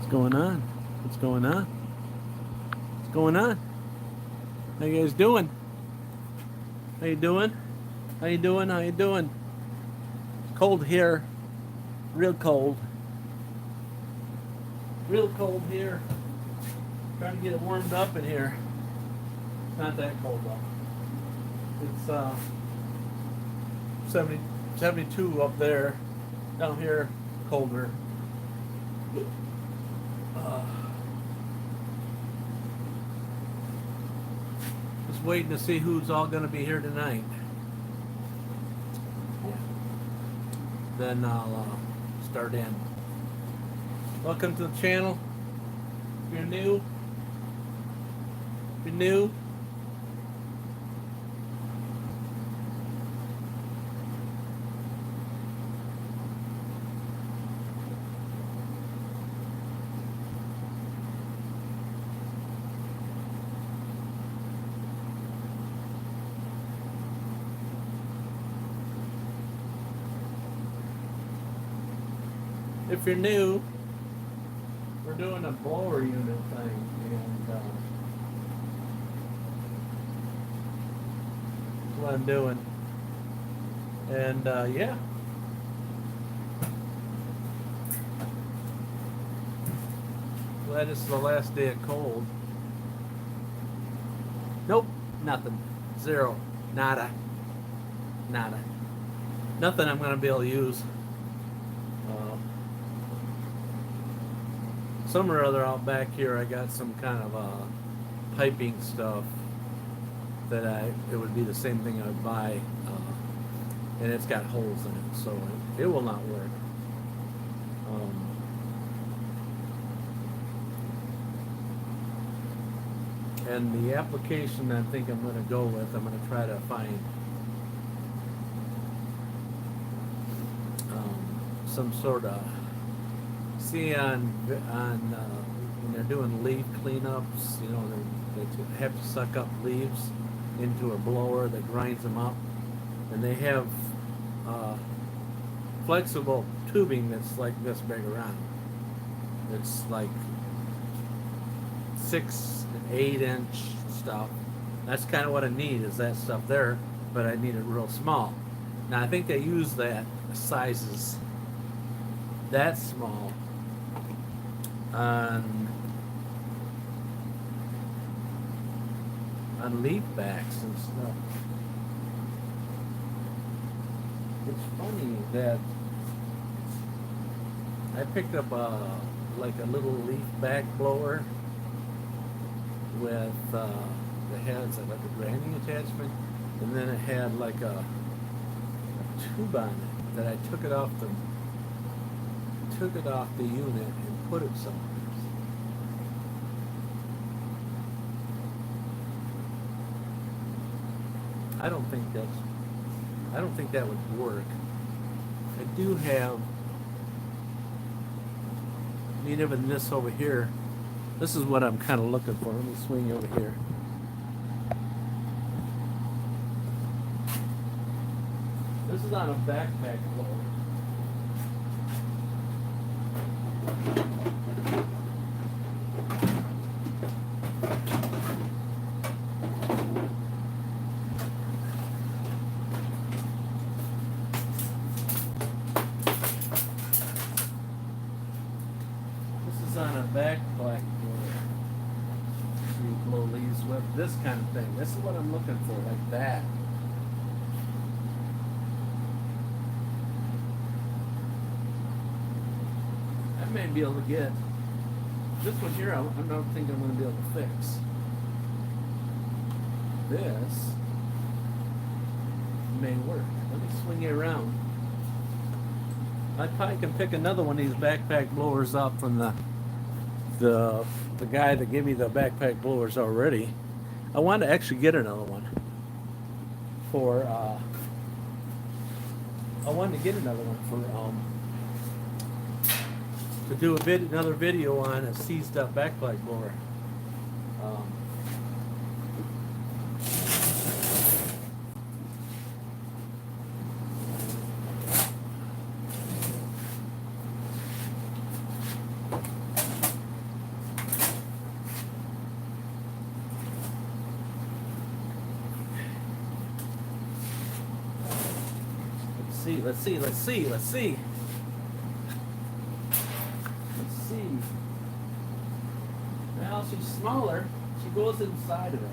going on? What's going on? What's going on? How you guys doing? How you doing? How you doing? How you doing? It's cold here. Real cold. Real cold here. Trying to get it warmed up in here. It's not that cold though. It's 72 up there. Down here, colder. Just waiting to see who's all going to be here tonight. Then I'll start in. Welcome to the channel. If you're new, we're doing a blower unit thing, and that's what I'm doing. And yeah. Glad this is the last day of cold. Nope, nothing. Zero. Nada. Nothing I'm going to be able to use. Somewhere or other out back here I got some kind of piping stuff that it would be the same thing I'd buy, and it's got holes in it, so it will not work. And the application I think I'm going to go with, I'm going to try to find some sort of, see on when they're doing leaf cleanups, you know, they have to suck up leaves into a blower that grinds them up, and they have flexible tubing that's like this big around. It's like 6 and 8 inch stuff. That's kind of what I need, is that stuff there, but I need it real small. Now I think they use that sizes that small on leaf backs and stuff. It's funny that I picked up like a little leaf back blower with it has like a grinding attachment, and then it had like a tube on it that I took it off the unit and put it somewhere. I don't think that would work. I do have, even this over here. This is what I'm kind of looking for. Let me swing over here. This is on a backpack blower. This kind of thing. This is what I'm looking for, like that. I may be able to get this one here. I don't think I'm going to be able to fix. This may work. Let me swing it around. I probably can pick another one of these backpack blowers up from the guy that gave me the backpack blowers already. I wanted to actually get another one for to do another video on a seized up backpack blower. Let's see. Let's see. Well, she's smaller. She goes inside of it.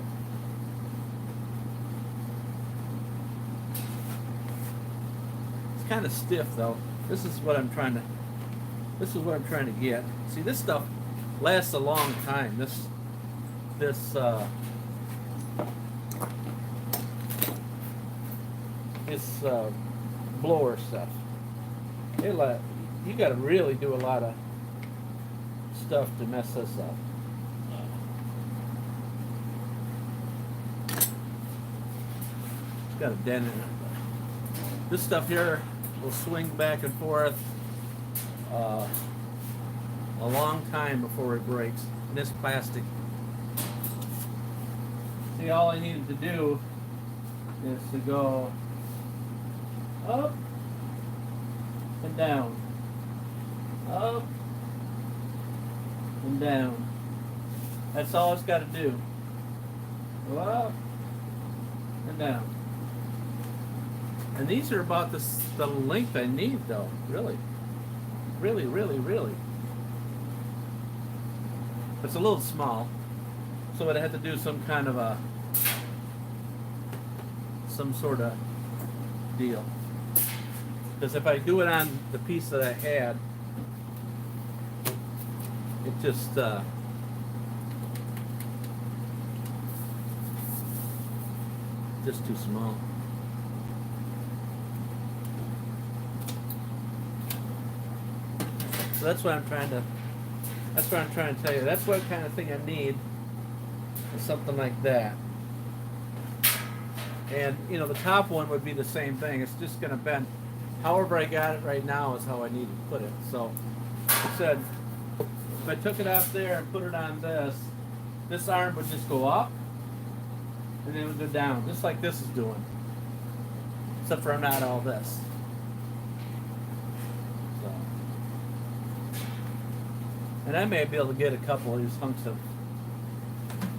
It's kind of stiff though. This is what I'm trying to get. See, this stuff lasts a long time. This blower stuff. You got to really do a lot of stuff to mess this up. It's got a dent in it. This stuff here will swing back and forth a long time before it breaks. And this plastic. See, all I needed to do is to go up and down, up and down. That's all it's got to do. Go up and down. And these are about the length I need, though. Really. It's a little small, so I'd have to do some kind of some sort of deal. Because if I do it on the piece that I had, it just too small. So that's what I'm trying to tell you. That's what kind of thing I need, is something like that. And you know, the top one would be the same thing. It's just going to bend. However I got it right now is how I need to put it. So I said, if I took it out there and put it on this arm would just go up, and then it would go down, just like this is doing. Except for not all this. So, and I may be able to get a couple of these hunks of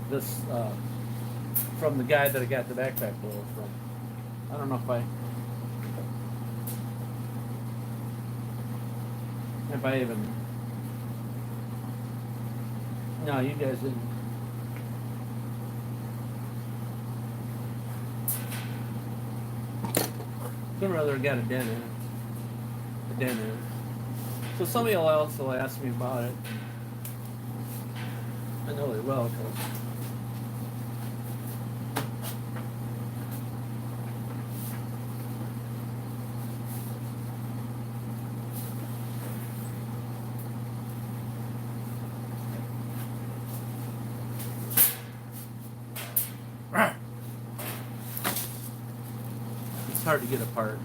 this from the guy that I got the backpack blower from. I don't know if I even. No, you guys didn't. Some or other got a dent in it. So somebody else will ask me about it. I know they will, because it's hard to get apart.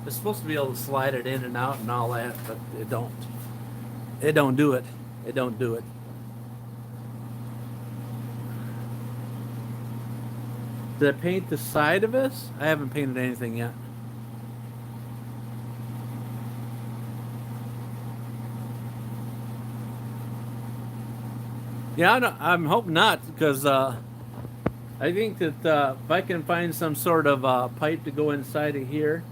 It's supposed to be able to slide it in and out and all that, but it don't. It don't do it. It don't do it. Did I paint the side of this? I haven't painted anything yet. Yeah, I'm hoping not, because I think that if I can find some sort of pipe to go inside of here,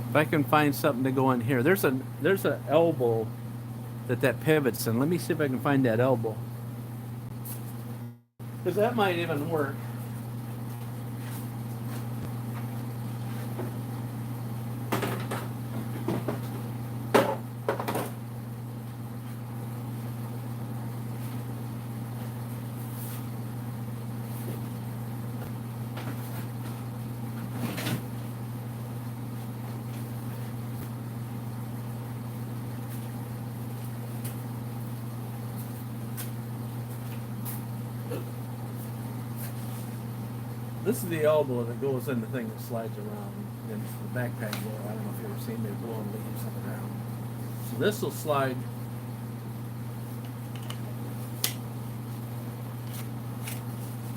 if I can find something to go in here, there's an elbow that pivots in. Let me see if I can find that elbow, because that might even work. This is the elbow that goes in the thing that slides around in the backpack blower. I don't know if you've ever seen me blowing leaves up and down. So this will slide.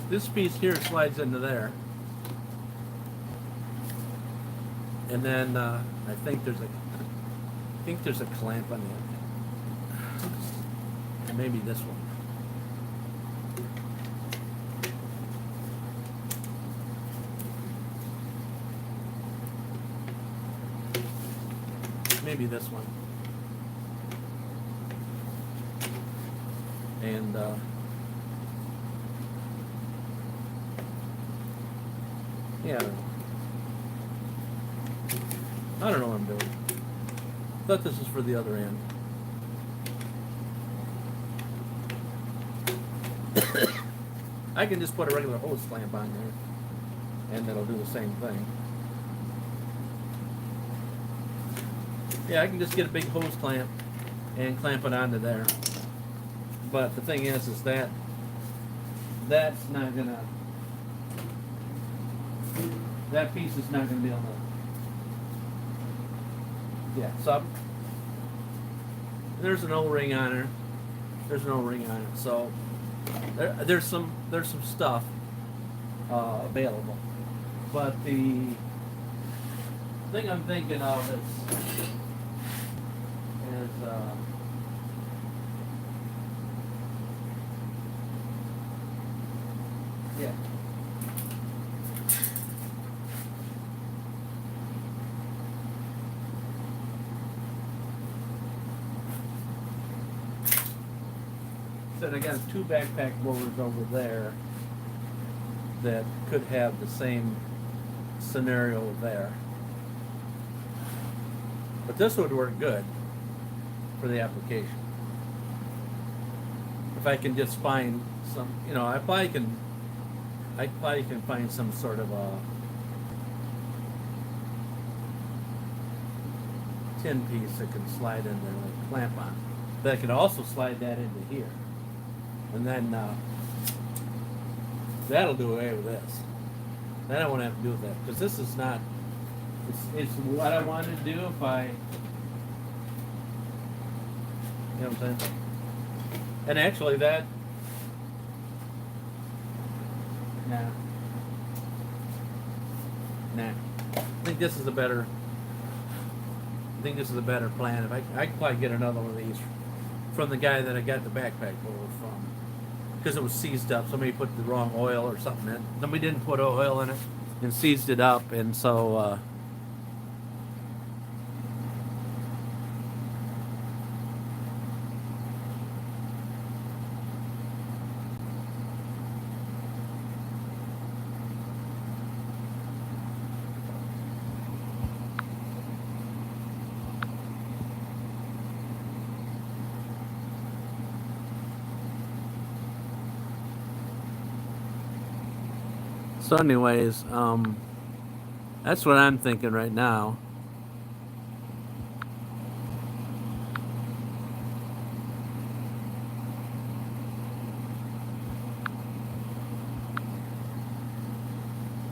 This piece here slides into there. And then I think there's a clamp on it. And maybe this one. maybe this one. And yeah, I don't know what I'm doing. Thought this was for the other end. I can just put a regular hose clamp on there, and it'll do the same thing. Yeah, I can just get a big hose clamp and clamp it onto there. But the thing is that that's not gonna, that piece is not gonna be on the, yeah, so there's an O-ring on her. There's an O-ring on it, so there's some stuff available. But the thing I'm thinking of is yeah. Said I got 2 backpack blowers over there that could have the same scenario there. But this would work good for the application. If I can just find some, you know, I probably can find some sort of a tin piece that can slide in there, like clamp on. But I could also slide that into here. And then that'll do away with this. Then I won't have to do with that. Because this is not, it's what I wanted to do if I, you know what I'm saying? And actually that, nah. I think this is a better plan. If I could probably get another one of these from the guy that I got the backpack blower from. Because it was seized up. Somebody put the wrong oil or something in it. Somebody didn't put oil in it and seized it up, and so so anyways, that's what I'm thinking right now.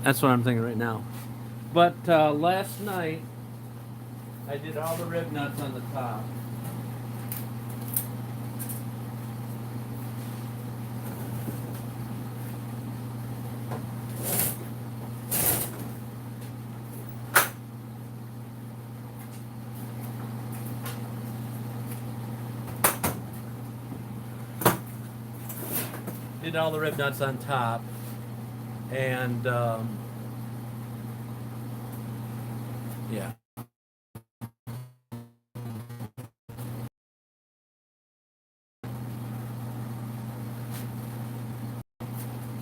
That's what I'm thinking right now. But last night, I did all the rib nuts on the top. Did all the rib nuts on top, and yeah.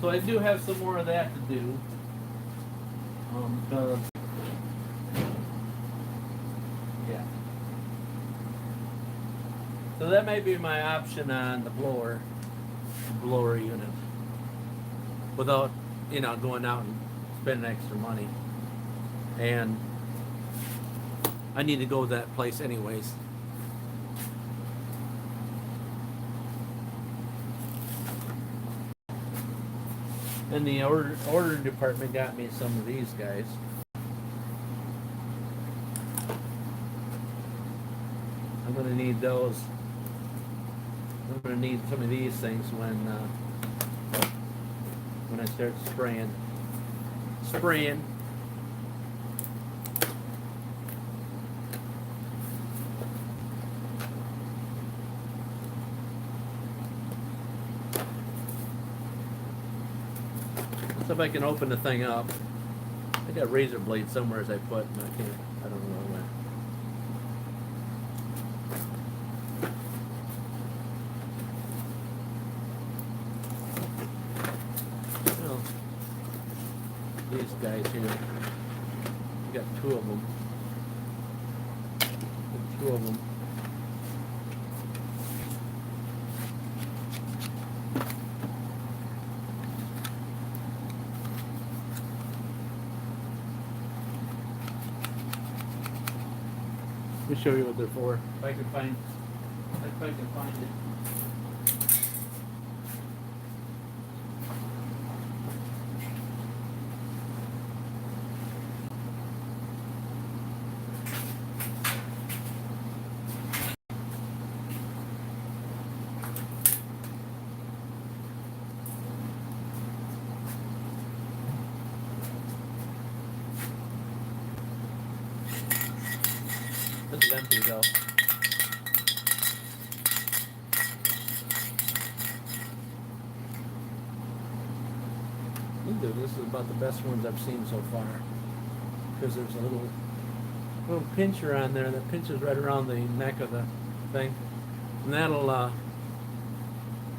So I do have some more of that to do, because yeah. So that may be my option on the blower unit, without, you know, going out and spending extra money. And I need to go to that place anyways. And the order department got me some of these guys. I'm gonna need those. I'm gonna need some of these things when I start spraying. So if I can open the thing up. I got razor blades somewhere as I put, and I don't know where. got two of them. Two of them. Let me show you what they're for. If I can find it. This is empty though. This is about the best ones I've seen so far. Because there's a little pincher on there that pinches right around the neck of the thing. And that'll,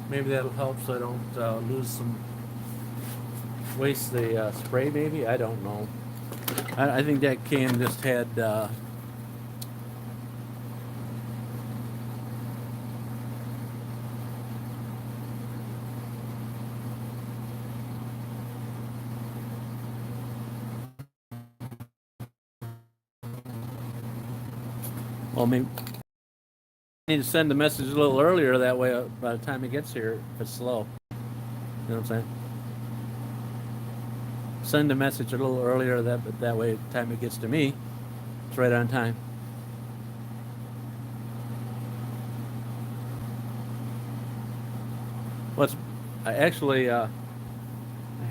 maybe that'll help so I don't waste the spray maybe. I don't know. I think that can just had, well, maybe I need to send the message a little earlier. That way, by the time it gets here, if it's slow, you know what I'm saying? Send the message a little earlier. That way, by the time it gets to me, it's right on time. I actually I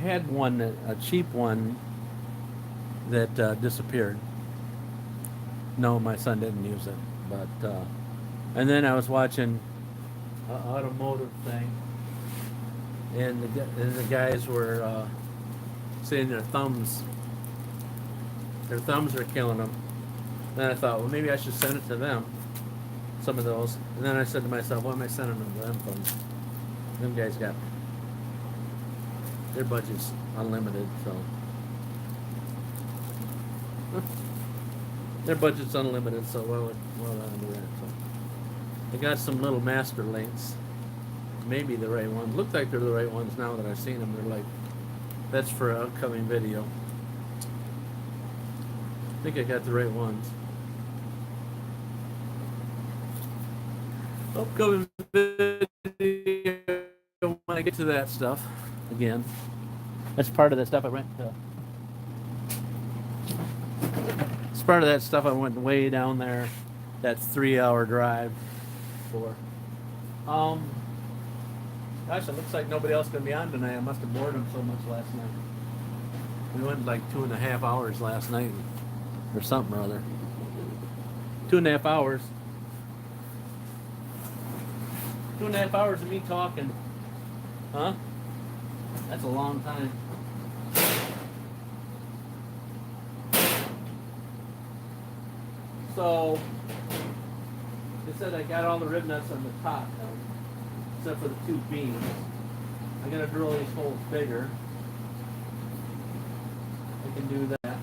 had one, a cheap one, that disappeared. No, my son didn't use it, but and then I was watching an automotive thing, and the guys were saying their thumbs are killing them. Then I thought, well, maybe I should send it to them, some of those. And then I said to myself, why am I sending them to them thumbs? Them guys got their budget's unlimited, so. Their budget's unlimited, so why would I do that? So they got some little master links, maybe the right ones. Look like they're the right ones now that I've seen them. They're like, that's for an upcoming video. I think I got the right ones. Upcoming video when I get to that stuff again. That's part of that stuff I went to. It's part of that stuff I went way down there, that 3-hour drive for. Gosh, it looks like nobody else gonna be on tonight. I must have bored them so much last night. We went like 2.5 hours last night, or something or other. 2.5 hours. 2.5 hours of me talking. Huh? That's a long time. So, they said I got all the rib nuts on the top now, except for the 2 beams. I'm going to drill these holes bigger. I can do that.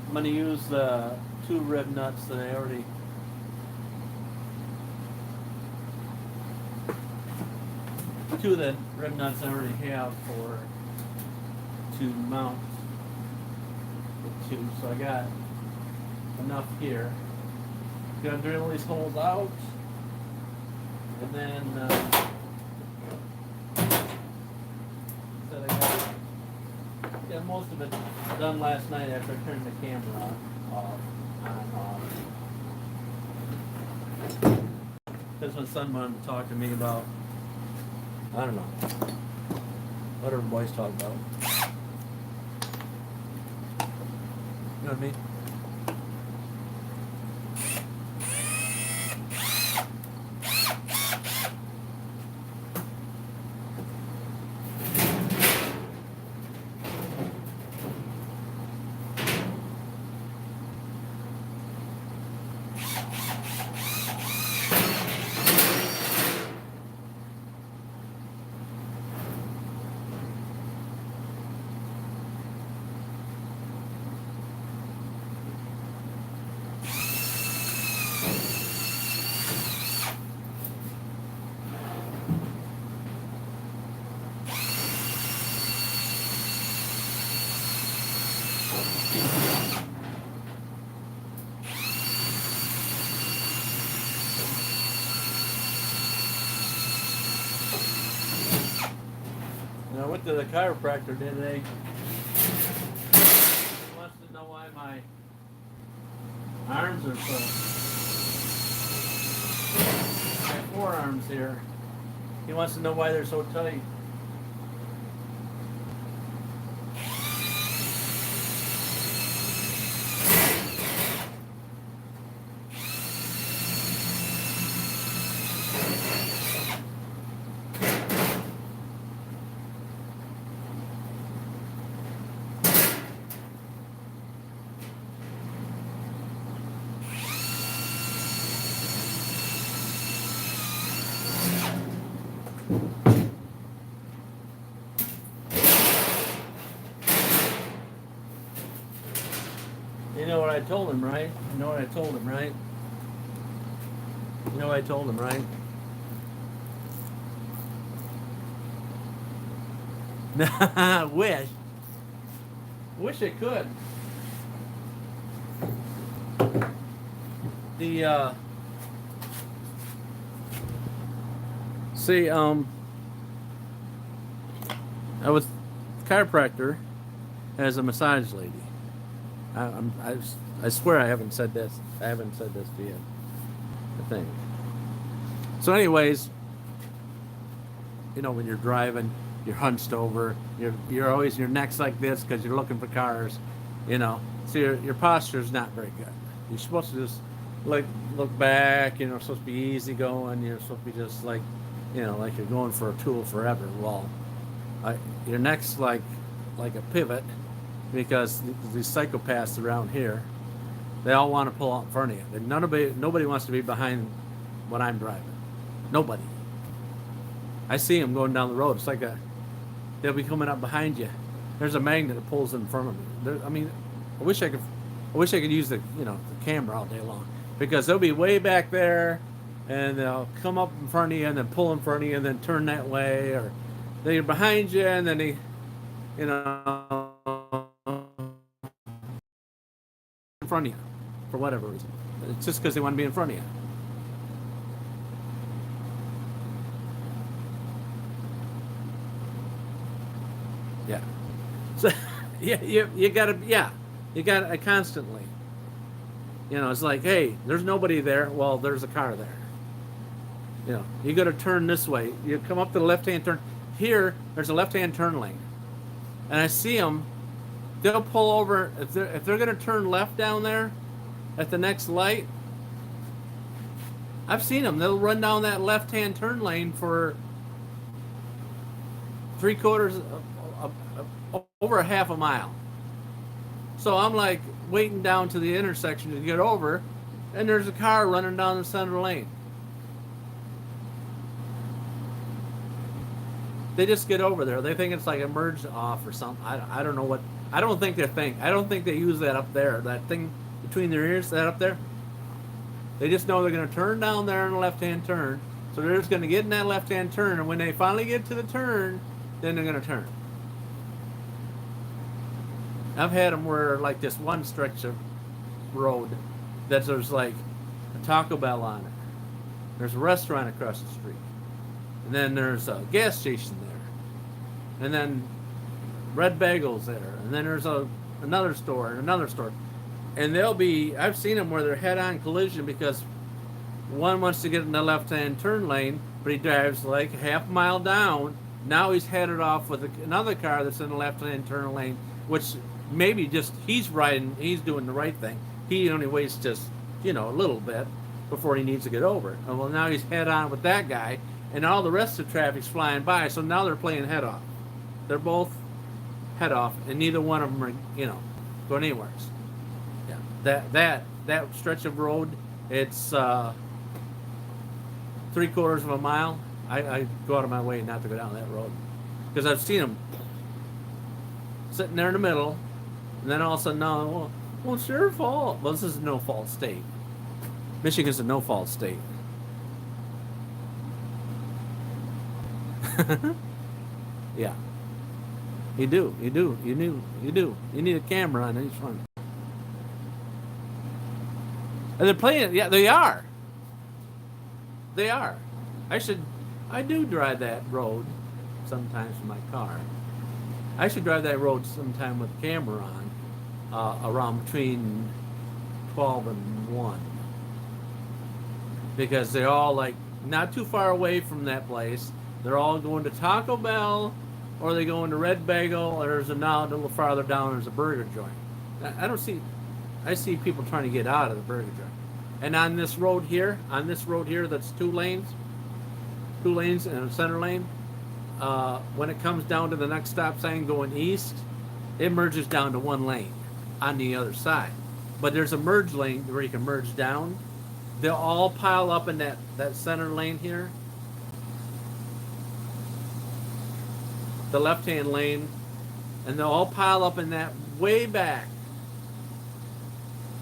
I'm going to use the 2 rib nuts that I already... Two of the rib nuts I already have to mount the 2, so I got enough here. Gonna drill these holes out, and then so I got most of it done last night after I turned the camera off. Because my son wanted to talk to me about, I don't know, whatever boys talk about. You know what I mean? went to the chiropractor today. He wants to know why my arms are so. My forearms here. He wants to know why they're so tight. You know what I told him, right? You know what I told him, right? You know what I told him, right? Wish it could. The see, I was chiropractor as a massage lady. I swear I haven't said this. I haven't said this to you. I think. So, anyways, you know, when you're driving, you're hunched over. You're always your neck's like this because you're looking for cars. You know, so your posture's not very good. You're supposed to just look back. You know, supposed to be easy going. You're supposed to be just like, you know, like you're going for a tool forever. Well, your neck's like a pivot. Because these psychopaths around here, they all want to pull out in front of you. Nobody wants to be behind when I'm driving. Nobody. I see them going down the road. It's like they'll be coming up behind you. There's a magnet that pulls in front of me. I mean, I wish I could use the camera all day long, because they'll be way back there, and they'll come up in front of you and then pull in front of you and then turn that way, or they're behind you and then they, you know, in front of you for whatever reason. It's just because they want to be in front of you. Yeah. So you gotta constantly. You know, it's like, hey, there's nobody there. Well, there's a car there. You know, you got to turn this way. You come up to the left-hand turn. Here, there's a left-hand turn lane, and I see them. They'll pull over if they're going to turn left down there at the next light. I've seen them. They'll run down that left-hand turn lane for over a half a mile. So I'm like waiting down to the intersection to get over, and there's a car running down the center lane. They just get over there. They think it's like a merge off or something. I don't know what. I don't think they use that up there. That thing between their ears, that up there. They just know they're going to turn down there in the left-hand turn. So they're just going to get in that left-hand turn, and when they finally get to the turn, then they're going to turn. I've had them where, like, this one stretch of road that there's like a Taco Bell on it. There's a restaurant across the street. And then there's a gas station there. And then Red Bagel's there. And then there's another store and another store. And I've seen them where they're head-on collision because one wants to get in the left-hand turn lane, but he drives like half a mile down. Now he's headed off with another car that's in the left-hand turn lane, which maybe just he's doing the right thing. He only waits just, a little bit before he needs to get over. And well, now he's head-on with that guy, and all the rest of the traffic's flying by, so now they're playing head-off. They're both head-off, and neither one of them are, going anywhere. Yeah, that stretch of road, it's 3/4 of a mile. I go out of my way not to go down that road because I've seen them sitting there in the middle, and then all of a sudden, no, well, it's your fault. Well, this is a no-fault state. Michigan's a no-fault state. Yeah, you do. You need a camera on each one. And they're playing. Yeah, they are. I do drive that road sometimes in my car. I should drive that road sometime with the camera on, around between 12 and 1. Because they're all like not too far away from that place. They're all going to Taco Bell, or they go into Red Bagel, or there's a little farther down there's a burger joint. I see people trying to get out of the burger joint. And on this road here, that's two lanes and a center lane. When it comes down to the next stop sign going east, it merges down to one lane on the other side. But there's a merge lane where you can merge down. They'll all pile up in that center lane here. The left-hand lane. And they'll all pile up in that way back.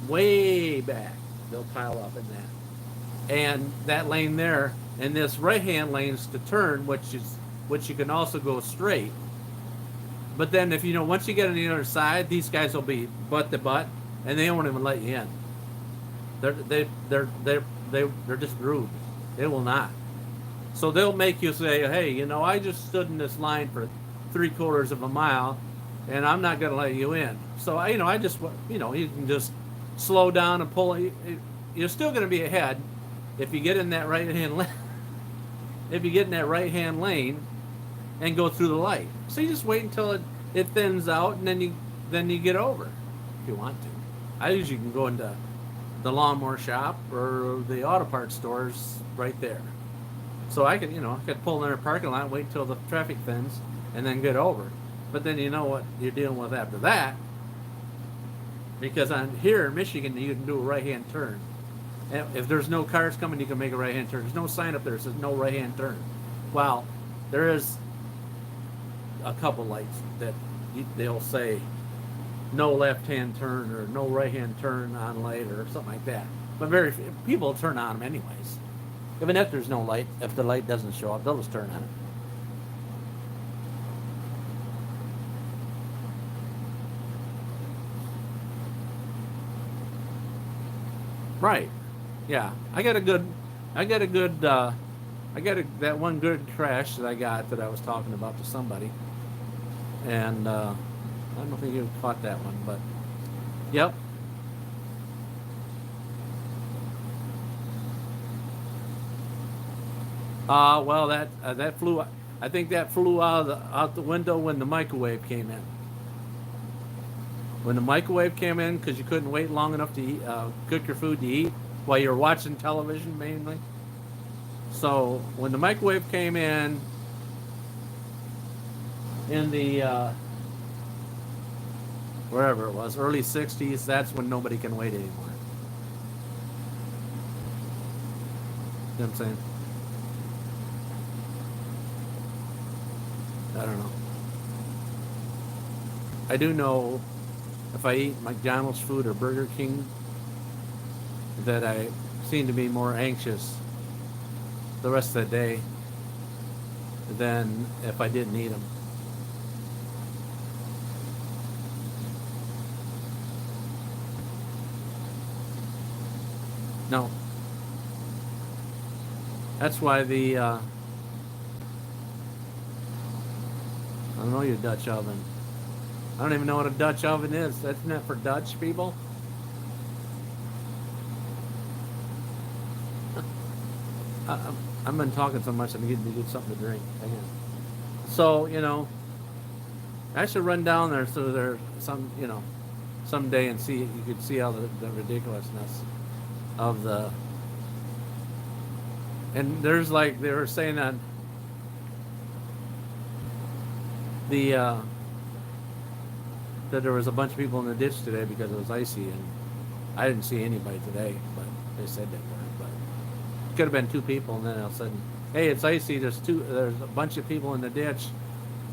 Way back. They'll pile up in that. And that lane there, and this right-hand lane's to turn, which you can also go straight. But then if once you get on the other side, these guys will be butt to butt, and they won't even let you in. They're just rude. They will not. So they'll make you say, hey, I just stood in this line for 3/4 of a mile, and I'm not going to let you in. So I just you can just slow down and pull. You're still going to be ahead if you get in that right-hand lane. If you get in that right-hand lane and go through the light. So you just wait until it thins out, and then you get over if you want to. I usually can go into the lawnmower shop or the auto parts stores right there. So I could pull in their parking lot, wait until the traffic thins, and then get over. But then you know what you're dealing with after that. Because here in Michigan, you can do a right-hand turn. And if there's no cars coming, you can make a right-hand turn. There's no sign up there that says no right-hand turn. Well, there is a couple lights that they'll say no left-hand turn or no right-hand turn on light or something like that. But very few people turn on them anyways. Even if there's no light, if the light doesn't show up, they'll just turn on it. Right. Yeah. I got that one good crash that I was talking about to somebody. And I don't think you caught that one, but yep. Well, that flew. I think that flew out the window when the microwave came in. When the microwave came in, because you couldn't wait long enough to eat, cook your food to eat while you were watching television mainly. So when the microwave came in the wherever it was, early 60s, that's when nobody can wait anymore. You know what I'm saying? I don't know. I do know if I eat McDonald's food or Burger King that I seem to be more anxious the rest of the day than if I didn't eat them. No. That's why I don't know your Dutch oven. I don't even know what a Dutch oven is. That's not for Dutch people. I've been talking so much I'm getting to get something to drink. So, I should run down there so there's someday and see, you could see all the ridiculousness of and there's like, they were saying that that there was a bunch of people in the ditch today because it was icy, and I didn't see anybody today, but they said they were. But it could have been 2 people, and then all of a sudden, hey, it's icy. There's a bunch of people in the ditch.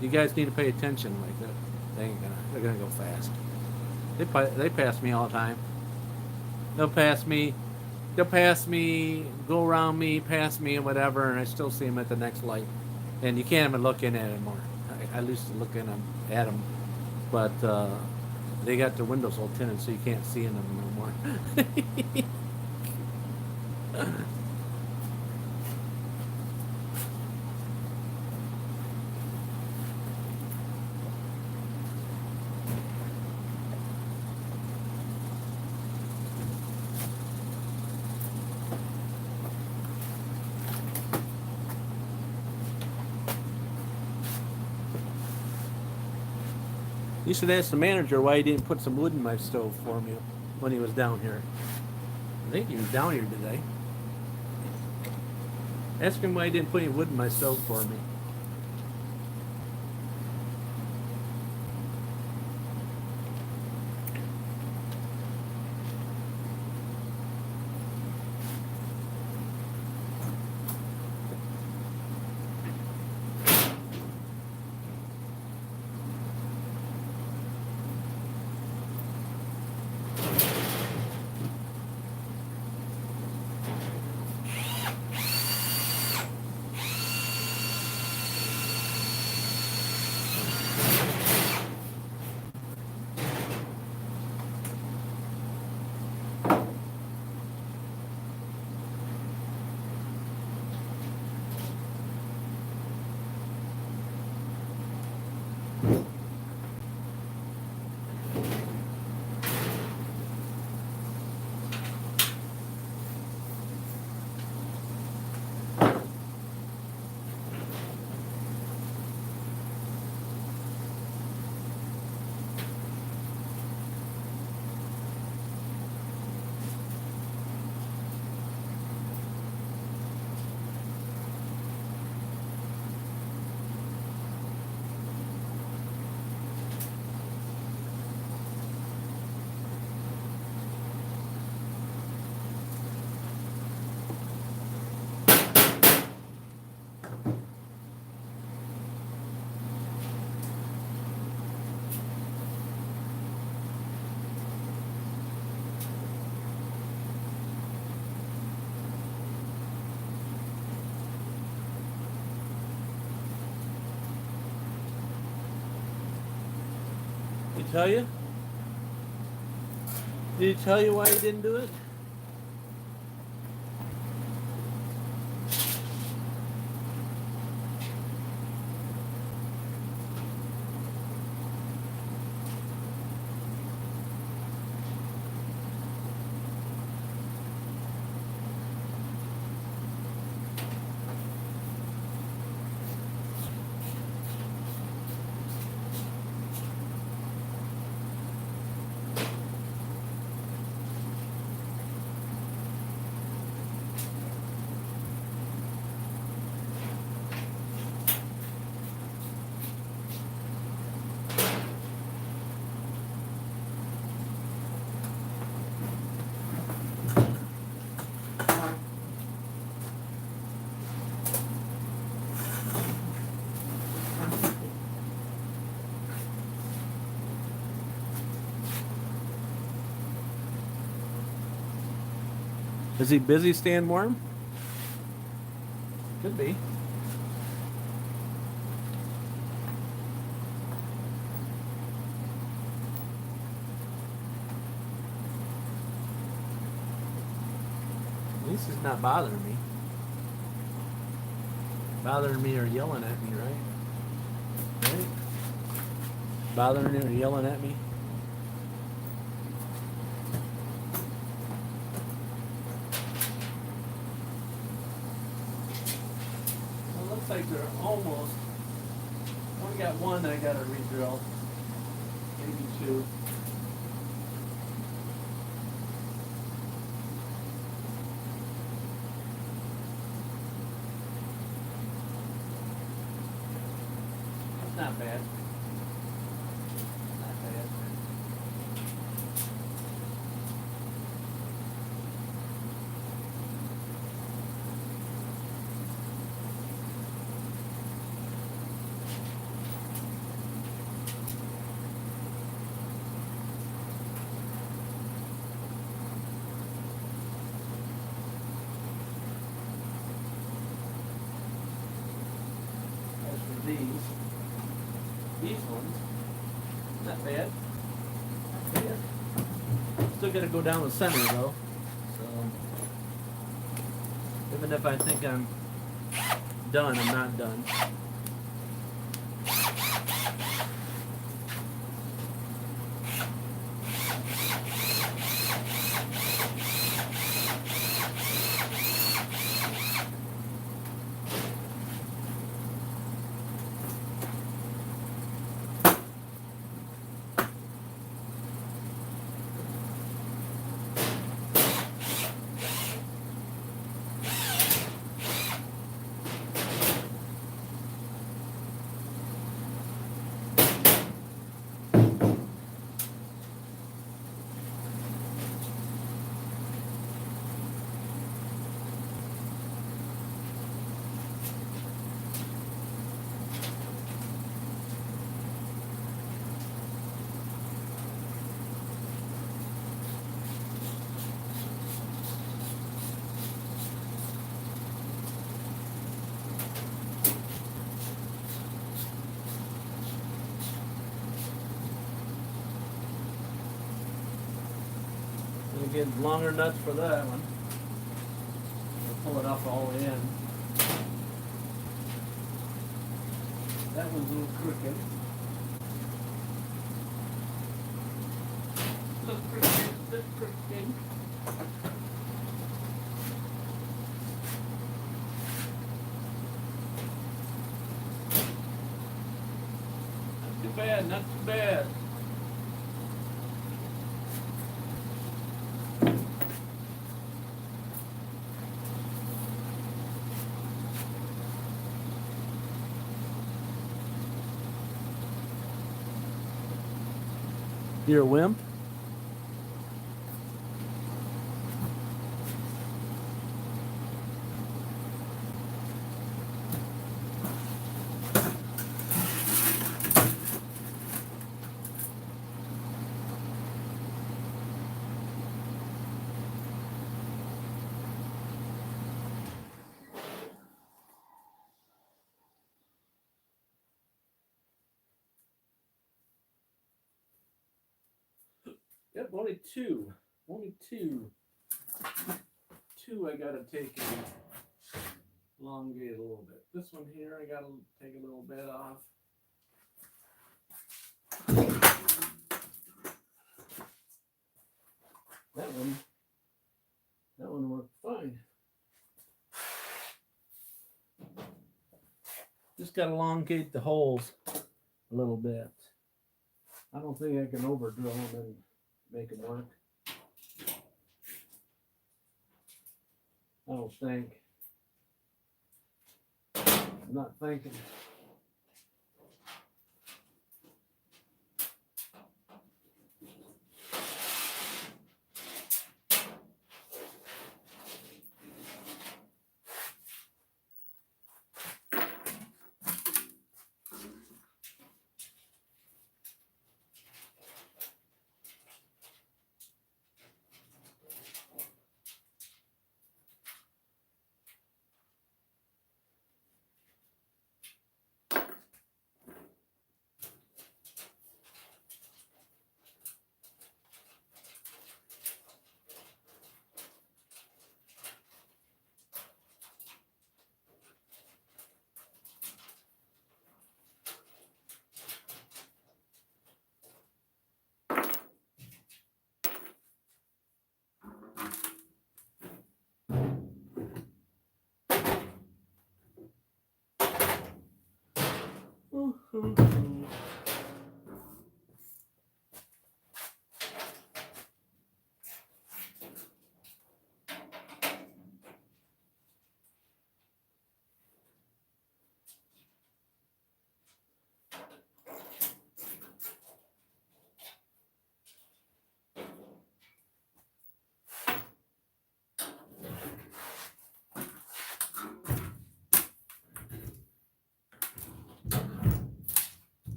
You guys need to pay attention. Like that, they're gonna go fast. They pass me all the time. They'll pass me, go around me, pass me, and whatever, and I still see them at the next light, and you can't even look in at it anymore. I used to look in at them. But they got their windows all tinted, so you can't see in them no more. You should ask the manager why he didn't put some wood in my stove for me when he was down here. I think he was down here today. Ask him why he didn't put any wood in my stove for me. Did he tell you? Did he tell you why he didn't do it? Is he busy staying warm? Could be. At least it's not bothering me. Bothering me or yelling at me, right? Right? Bothering me or yelling at me? Looks like they're almost. Only got one I gotta re-drill. Maybe two. That's not bad. Not bad. These ones, not bad. Not bad. Still got to go down the center though. So even if I think I'm done, I'm not done. Gonna get longer nuts for that one. I'll pull it up all the way in. That one's a little crooked. Look crooked. Not too bad, not too bad. You're a wimp? Yep, only two. Only two. Two I gotta take and elongate a little bit. This one here I gotta take a little bit off. That one worked fine. Just gotta elongate the holes a little bit. I don't think I can over drill them and make them work. I don't think. I'm not thinking.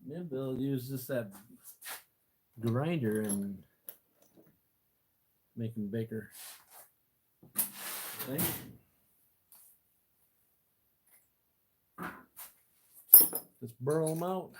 Maybe I'll use that grinder and make them bigger. Okay. Just burl them out.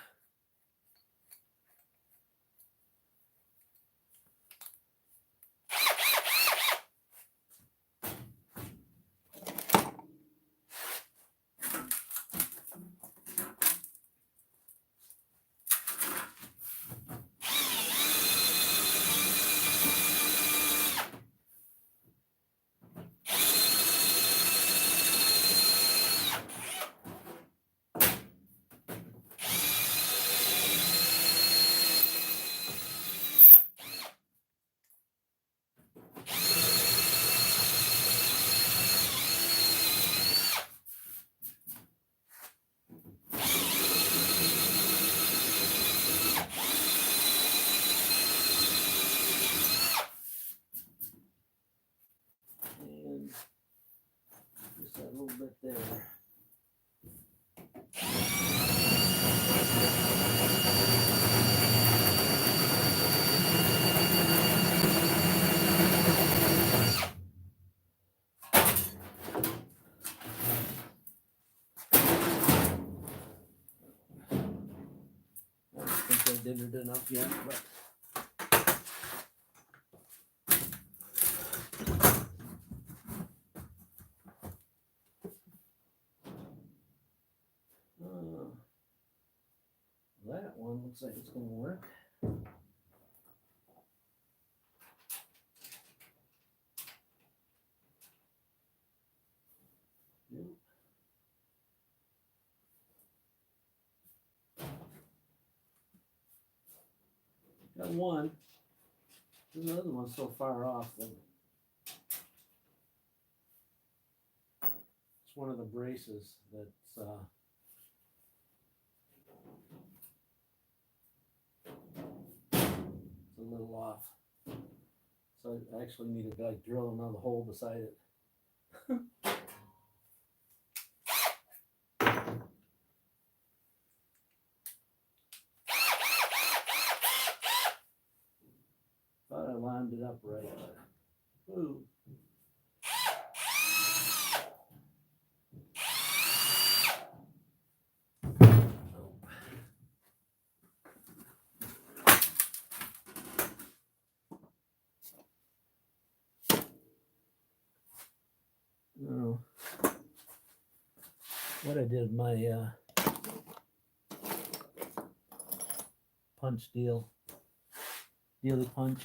Just a little bit there. did it enough yet, but that one looks like it's going to work. Yep. Got one. There's another one so far off that it's one of the braces that's it's a little off. So I actually need to like drill another hole beside it. Thought I lined it up right, but ooh. No. What I did, my punch deal, dealy punch.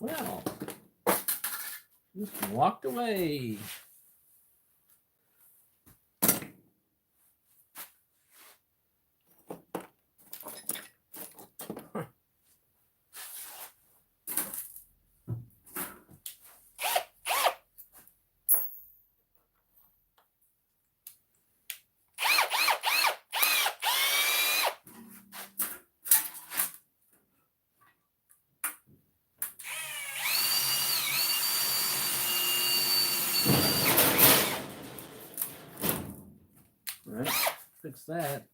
Well, just walked away. Right, fix that.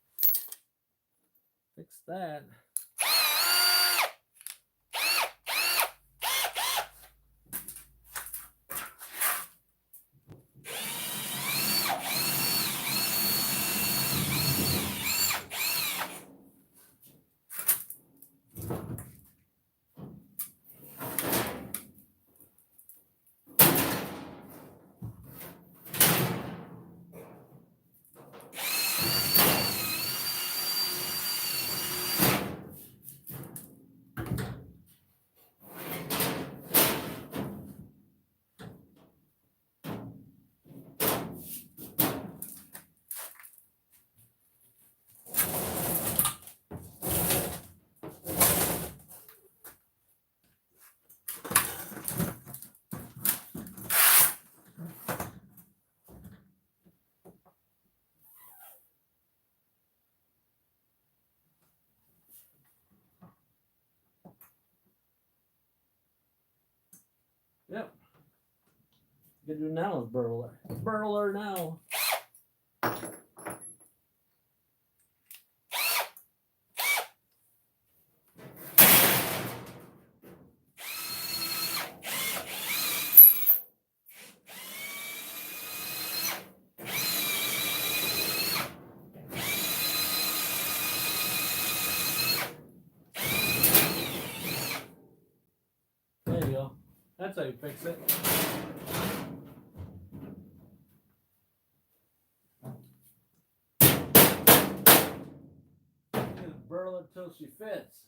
Fix that. Yep. What you do now is burler. Burler now. There you go. That's how you fix it. Just burl it till she fits.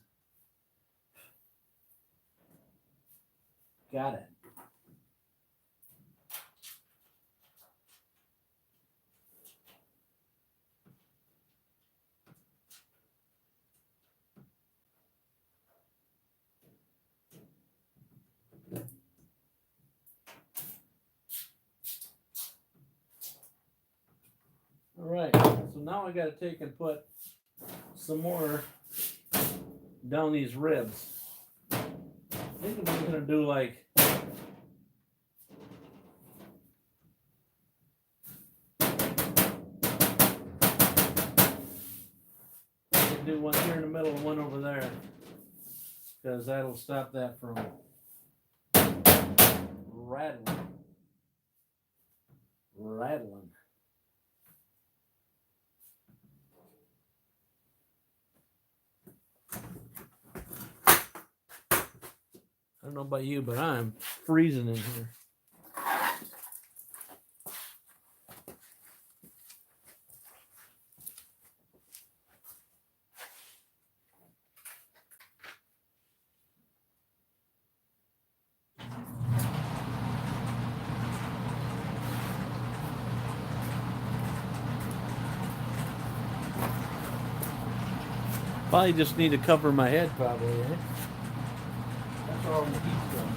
Got it. All right, so now I got to take and put some more down these ribs. I think I'm going to do like do one here in the middle and one over there, because that'll stop that from rattling. I don't know about you, but I'm freezing in here. Probably just need to cover my head, probably, eh? That's where all the heat's going.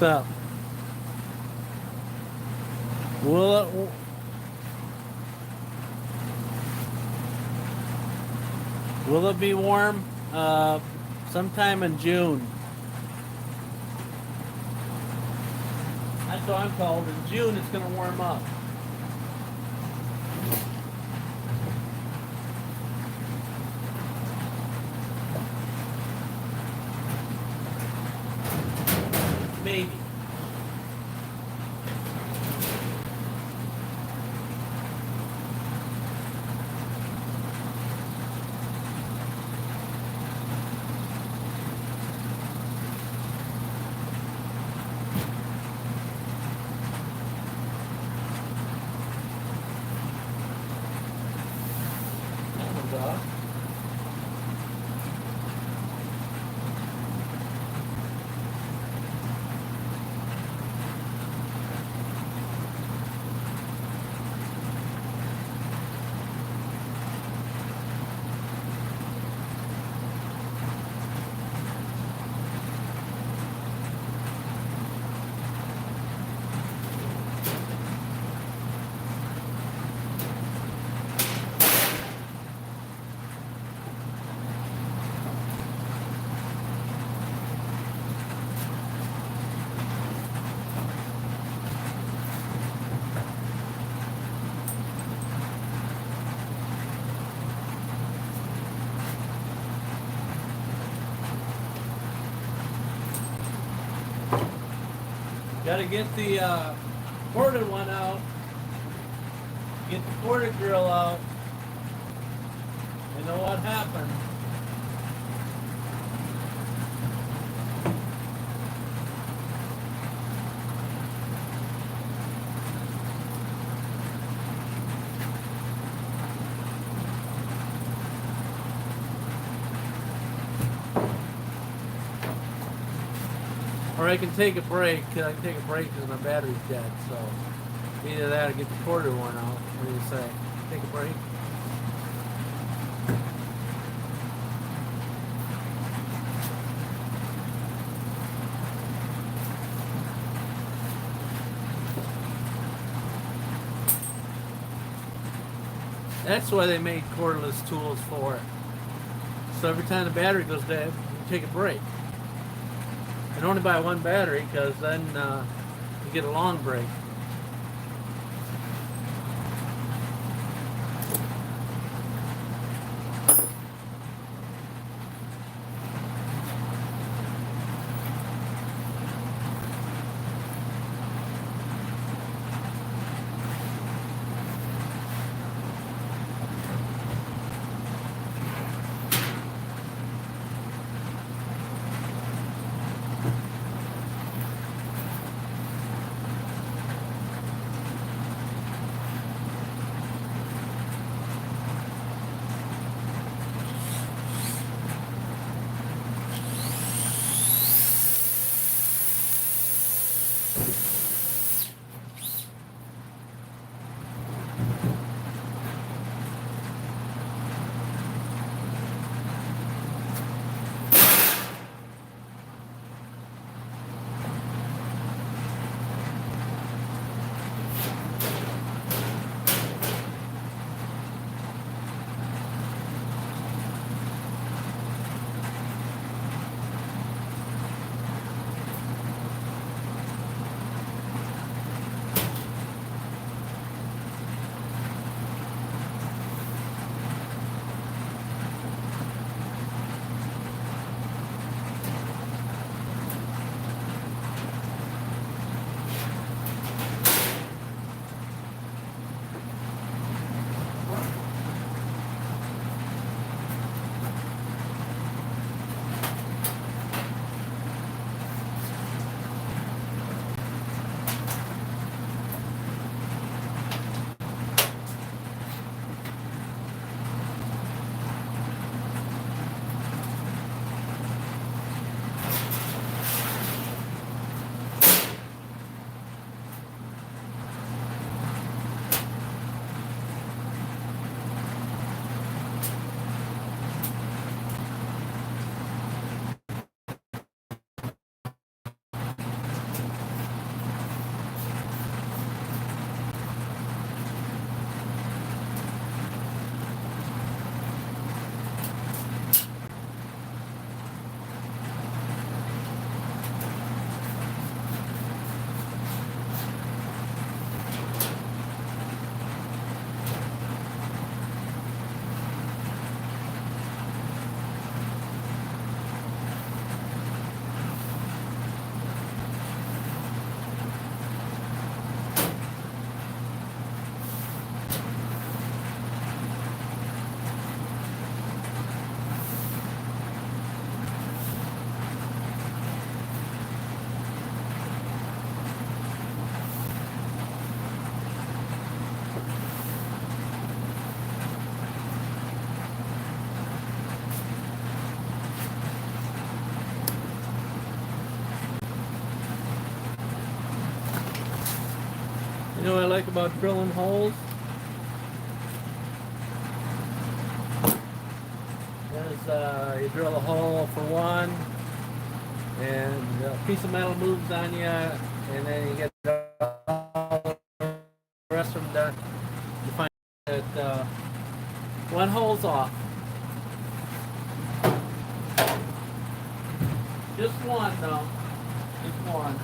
What's up? Will it be warm? Sometime in June. That's what I'm told. In June, it's going to warm up. Maybe. Gotta get the ported one out. Get the ported grill out. You know what happened? Or I can take a break. I can take a break because my battery's dead. So either that or get the ported one out. What do you say? Take a break. That's why they made cordless tools for it. So every time the battery goes dead, you take a break. And only buy one battery because then you get a long break. like about drilling holes is you drill a hole for one, and a piece of metal moves on you, and then you get all the rest of them done. You find that one hole's off. Just one, though. Just one.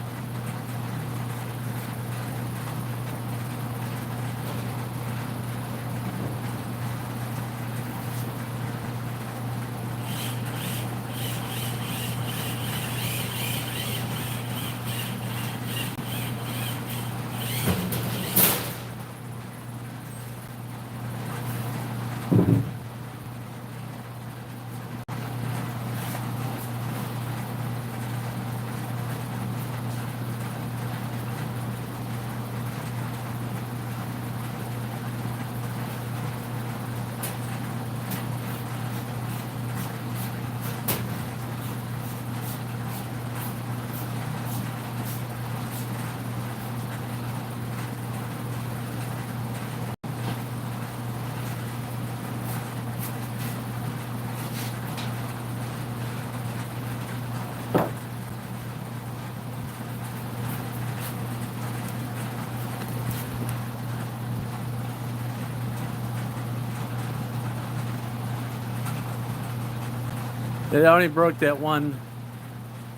It only broke that one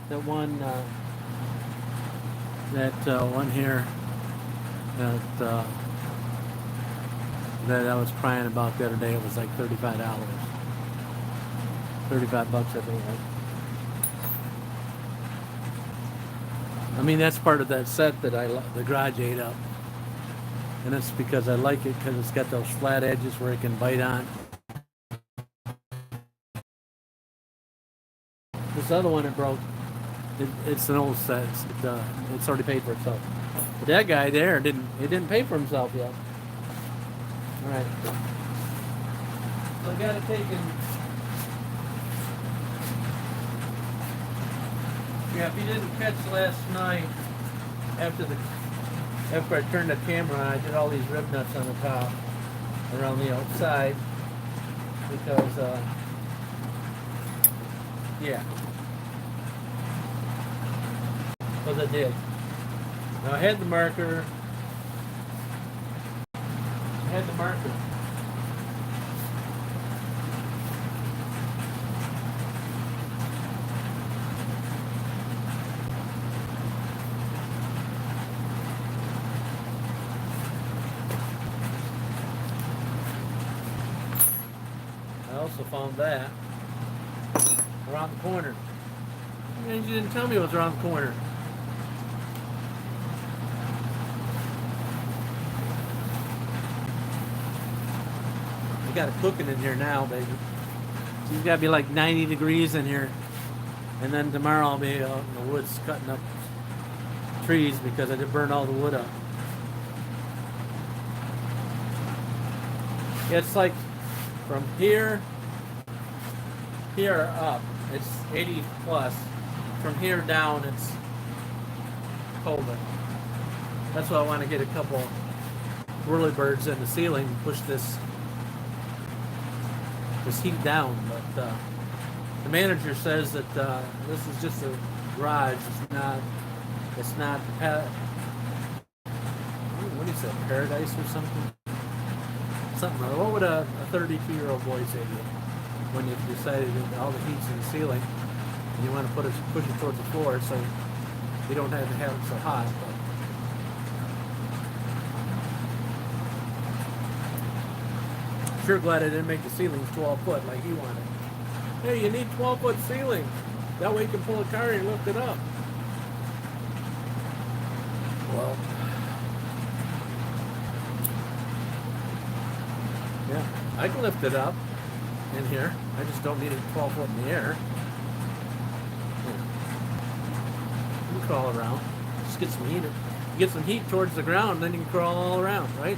one here that I was crying about the other day. It was like $35. $35 I think. I mean, that's part of that set that the garage ate up. And it's because I like it because it's got those flat edges where it can bite on. This other one it broke. It's an old set. It's already paid for itself. But that guy there didn't pay for himself yet. All right. So I got it taken. Yeah, if you didn't catch last night, after I turned the camera on, I did all these rib nuts on the top, around the outside, because yeah. Because I did. Now I had the marker. I also found that around the corner. And you didn't tell me it was around the corner. I got it cooking in here now, baby. It's got to be like 90 degrees in here. And then tomorrow I'll be out in the woods cutting up trees because I did burn all the wood up. It's like from here up, it's 80 plus. From here down, it's colder. That's why I want to get a couple whirlybirds in the ceiling, push this heat down. But the manager says that this is just a garage. It's not what do you say, paradise or something? Something. What would a 32-year-old boy say to you when you decided that all the heat's in the ceiling and you want to push it towards the floor so you don't have to have it so hot? But sure glad I didn't make the ceilings 12 foot like he wanted. Hey, you need 12-foot ceiling. That way you can pull a car and lift it up. Well, yeah, I can lift it up in here. I just don't need it 12 foot in the air. You can crawl around. Just get some heat. Get some heat towards the ground, and then you can crawl all around, right?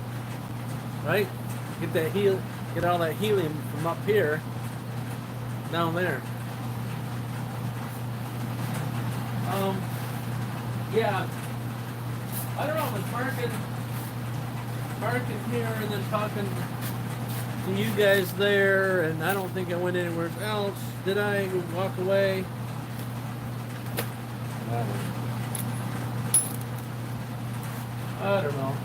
Right? Get all that helium from up here down there. Yeah. I don't know if it's working. parking here and then talking to you guys there, and I don't think I went anywhere else. Did I walk away? I don't know.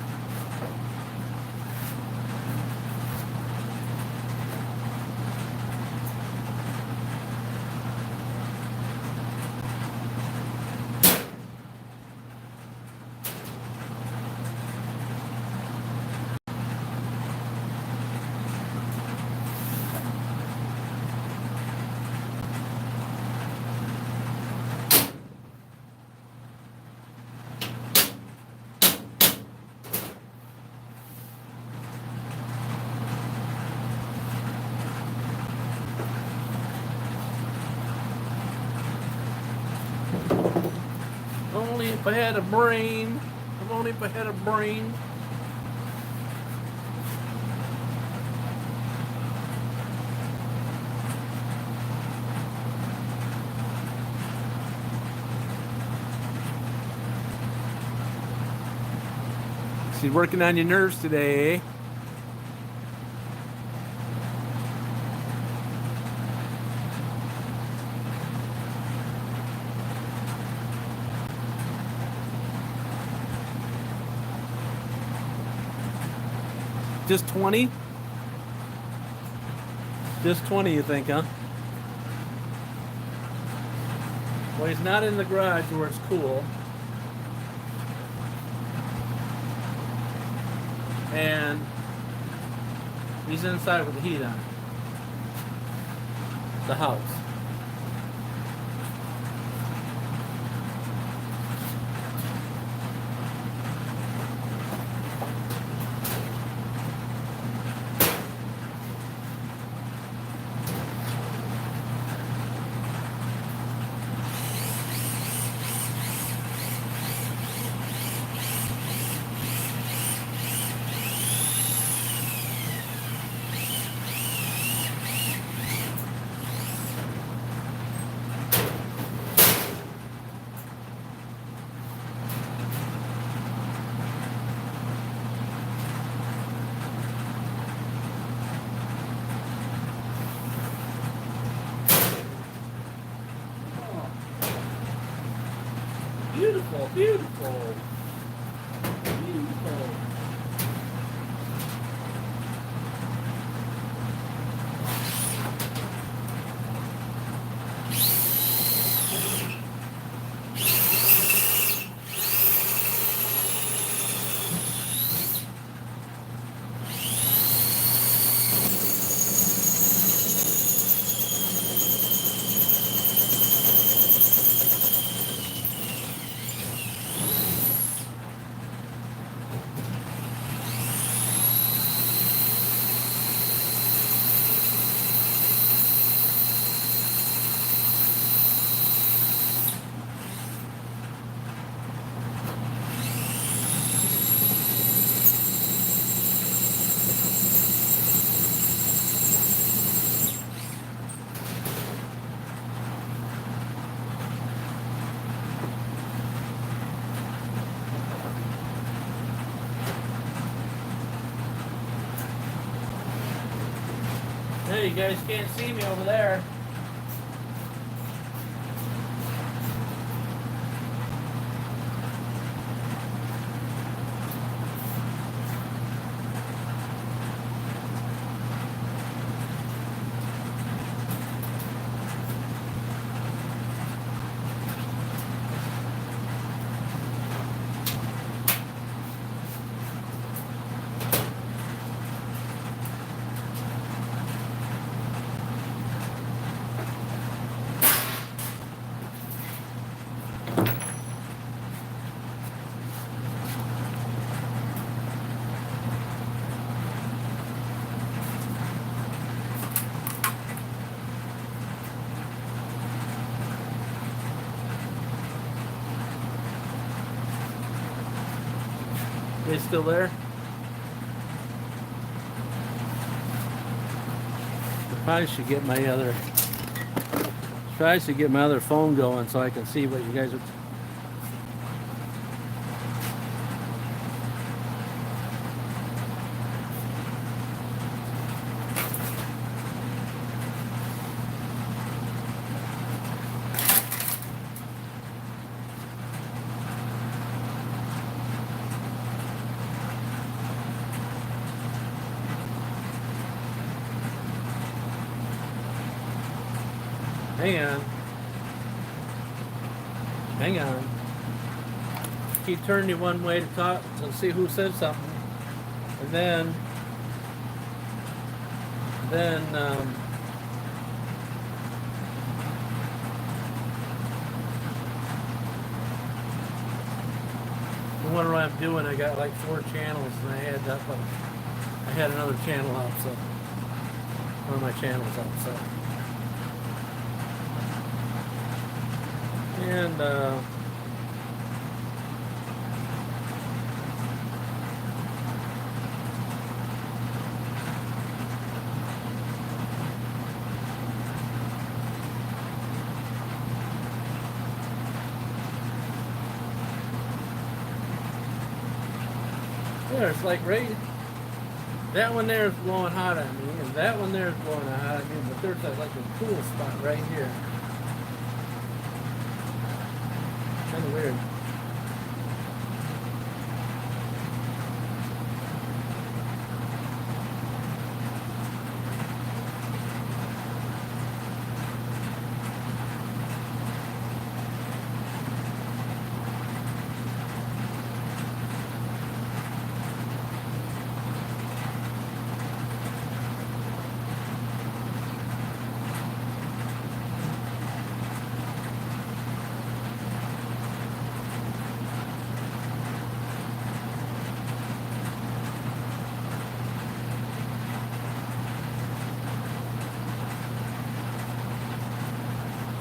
Only if I had a brain. If only if I had a brain. She's working on your nerves today, eh? Just 20? Just 20, you think, huh? Well, he's not in the garage where it's cool. And he's inside with the heat on. The house. Beautiful, beautiful, beautiful. Hey, you guys can't see me over there. They still there? I probably should get my other. Try to get my other phone going so I can see what you guys are. Hang on. Hang on. Keep turning you one way to talk to see who said something. And then I wonder what I'm doing. I got like 4 channels, and I had that one. I had another channel up, so one of my channels up, so. And it's like right, that one there is blowing hot on me, and that one there is blowing hot on me, but there's like a cool spot right here. Kind of weird.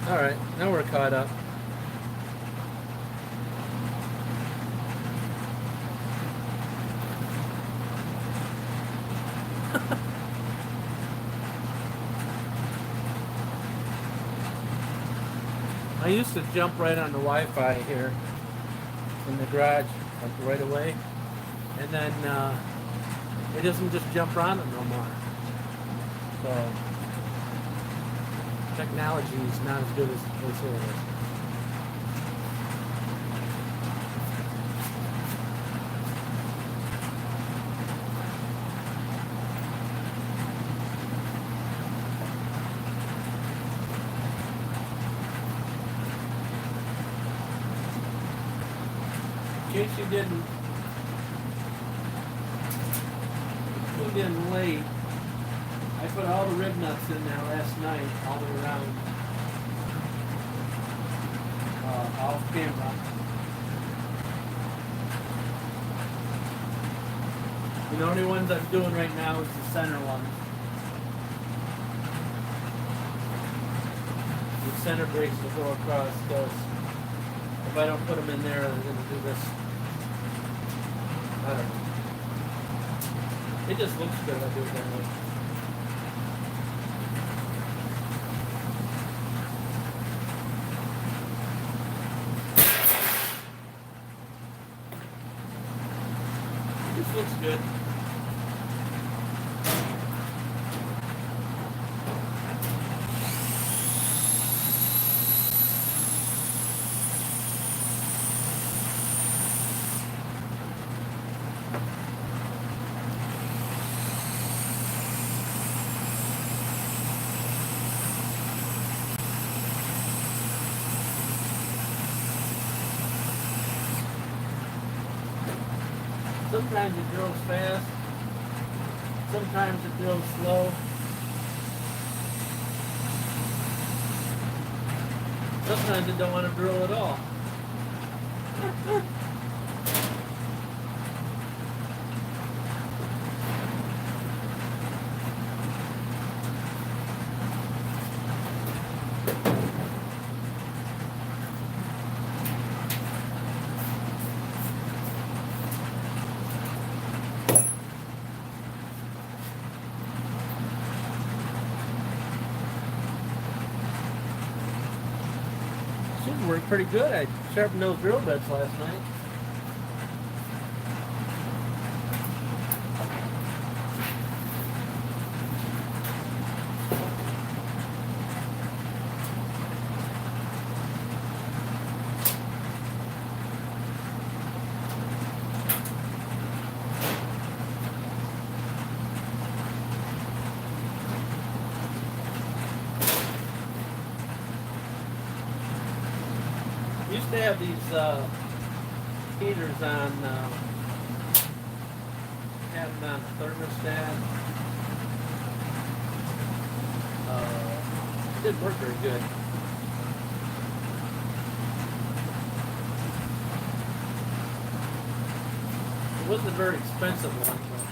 All right, now we're caught up. I used to jump right on the Wi-Fi here in the garage, like right away, and then it doesn't just jump on it no more. So technology is not as good as they say it is. In case you didn't tuned in late, I put all the rib nuts in there last night, all the way around, off camera. The only ones I'm doing right now is the center one. The center breaks will go across, because if I don't put them in there, I'm going to do this. I don't know. It just looks good if I do it that way. This looks good. Sometimes it drills fast, sometimes it drills slow. Sometimes it don't want to drill at all. Worked pretty good. I sharpened those drill bits last night. Used to have these heaters on, had them on the thermostat. It didn't work very good. It wasn't a very expensive one, but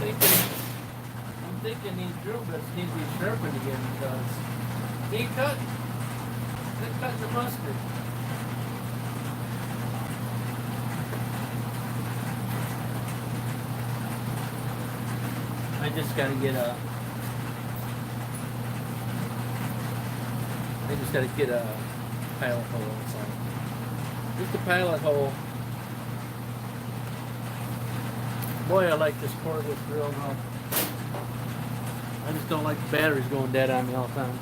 I'm thinking these drill bits need to be sharpened again because they cut. They cut the mustard. I just gotta get a. I just gotta get a pilot hole. That's all. Just a pilot hole. Boy, I like this cordless drill now. I just don't like the batteries going dead on me all the time.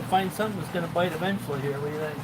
Find something that's going to bite eventually here. What do you think?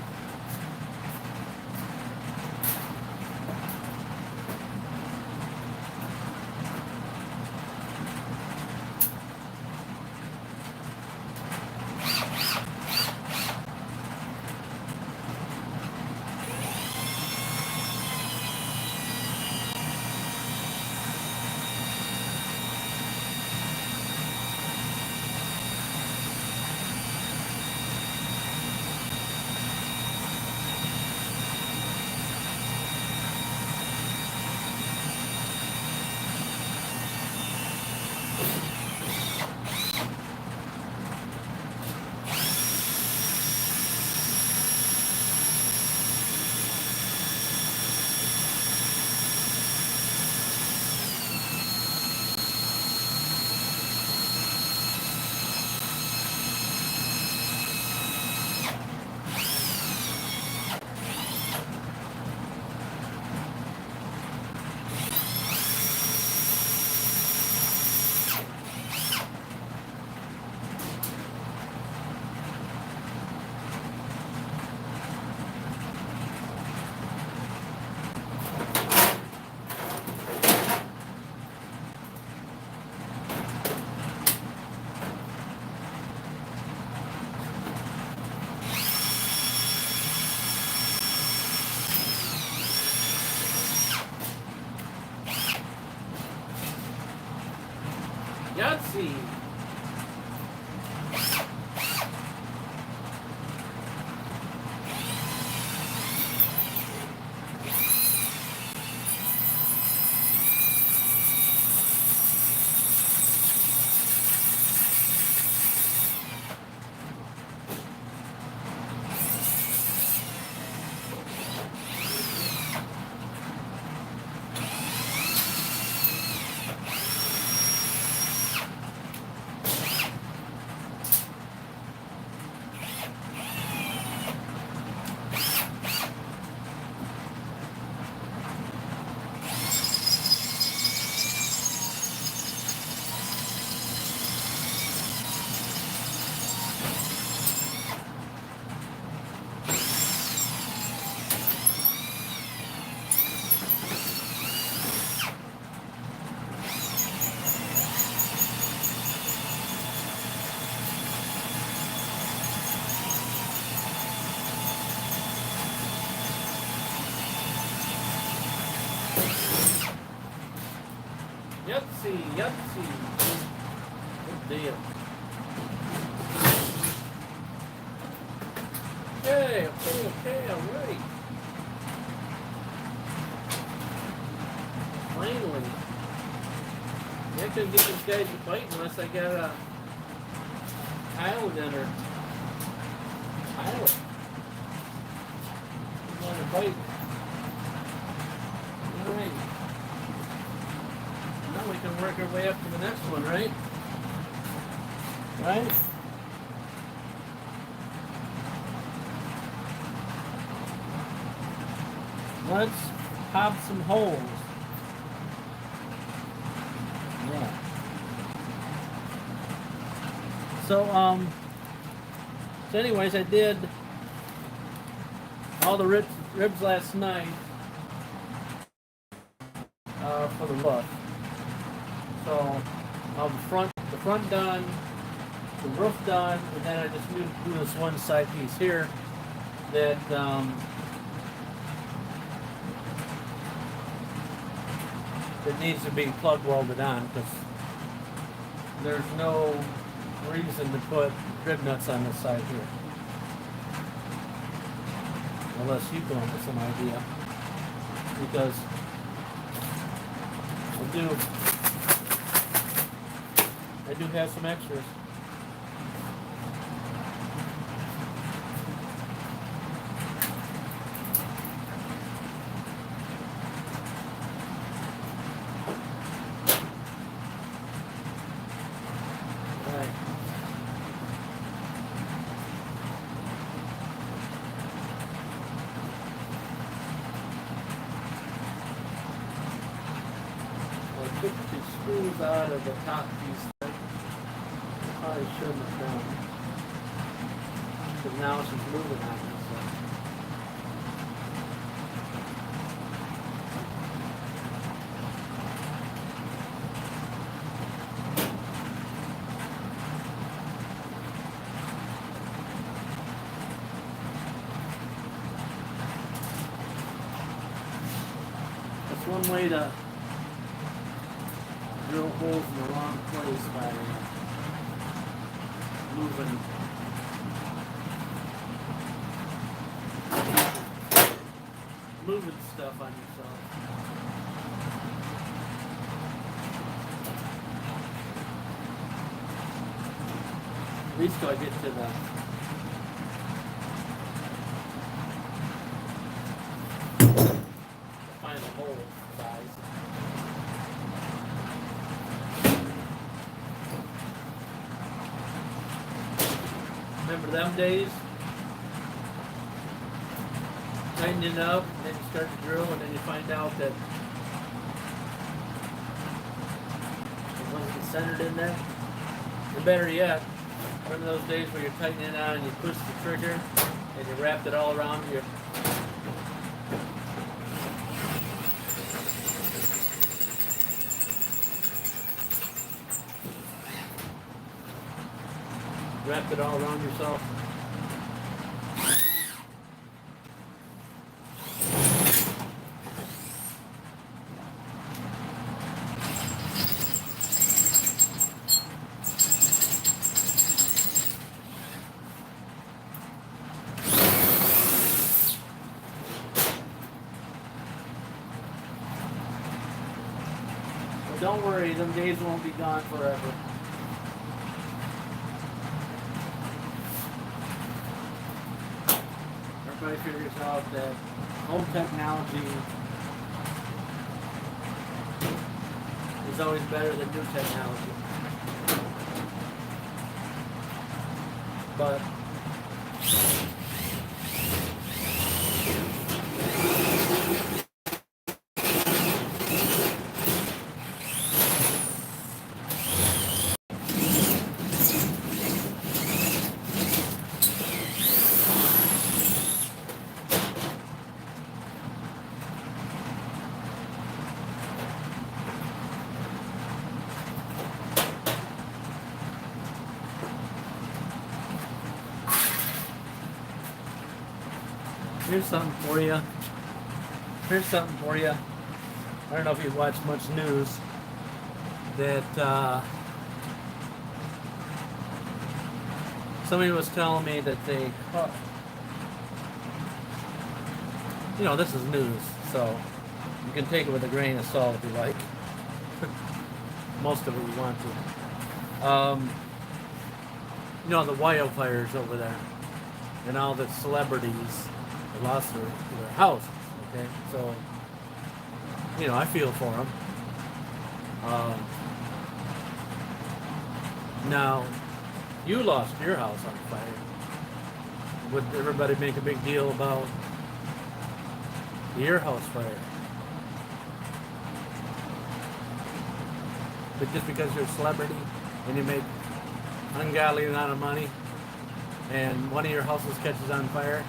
see. Yahtzee. Good deal. Okay, alright. Finally. I couldn't get this guy to bite unless I got a pilot in her. Pilot. He wanted to bite. Alright. Now we can work our way up to the next one, right? Right? Let's pop some holes. Yeah. So anyways, I did all the ribs last night for the look. So the front done, the roof done, and then I just need to do this one side piece here that that needs to be plug welded on, because there's no reason to put rib nuts on this side here, unless you come up with some idea, because I do have some extras. Took the screws out of the top piece. Probably shouldn't have done, because now she's moving on this side. That's one way to drill holes in the wrong place by moving stuff on yourself. At least till I get to the final hole size. Remember them days? Tighten it up, and then you start to drill, and then you find out that it wasn't centered in there. Or better yet, remember those days where you're tightening it on and you push the trigger and you wrapped it all around your yourself. Don't worry, them days won't be gone forever. Everybody figures out that old technology is always better than new technology. But here's something for you. Here's something for you. I don't know if you watch much news. That somebody was telling me that they, you know, this is news, so you can take it with a grain of salt if you like. Most of it you want to. You know, the wildfires over there, and all the celebrities lost their house. Okay, so you know, I feel for them. Now, you lost your house on fire. Would everybody make a big deal about your house fire? But just because you're a celebrity and you make ungodly amount of money and one of your houses catches on fire,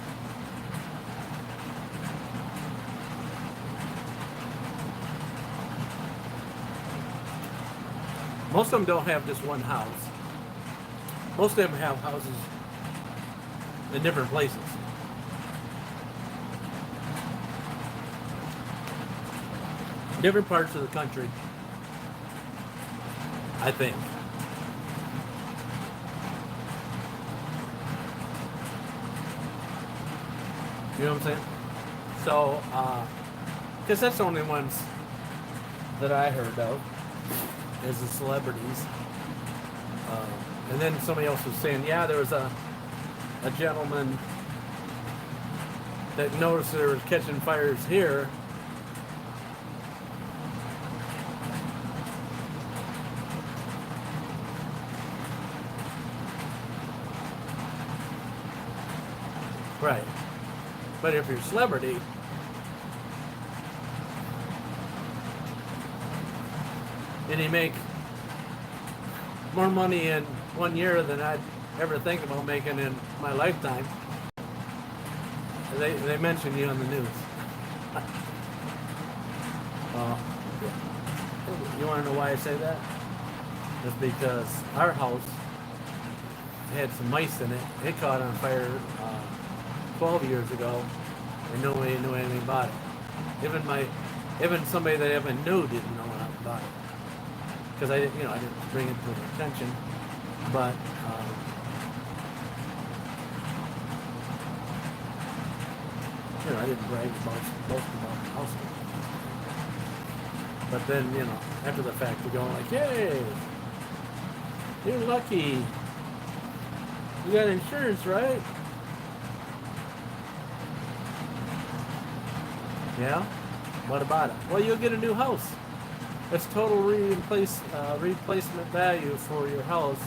most of them don't have just one house. Most of them have houses in different places. Different parts of the country, I think. You know what I'm saying? So, because that's the only ones that I heard of, is the celebrities. And then somebody else was saying, yeah, there was a gentleman that noticed there was catching fires here. Right. But if you're a celebrity, and you make more money in 1 year than I'd ever think about making in my lifetime, they mention you on the news. You want to know why I say that? It's because our house had some mice in it. It caught on fire 12 years ago, and nobody knew anything about it. Even somebody that I even knew didn't know nothing about it, because I didn't bring it to their attention. But I didn't brag about the house. But then, after the fact, we're going like, hey, you're lucky. You got insurance, right? Yeah? What about it? Well, you'll get a new house. It's total replacement value for your house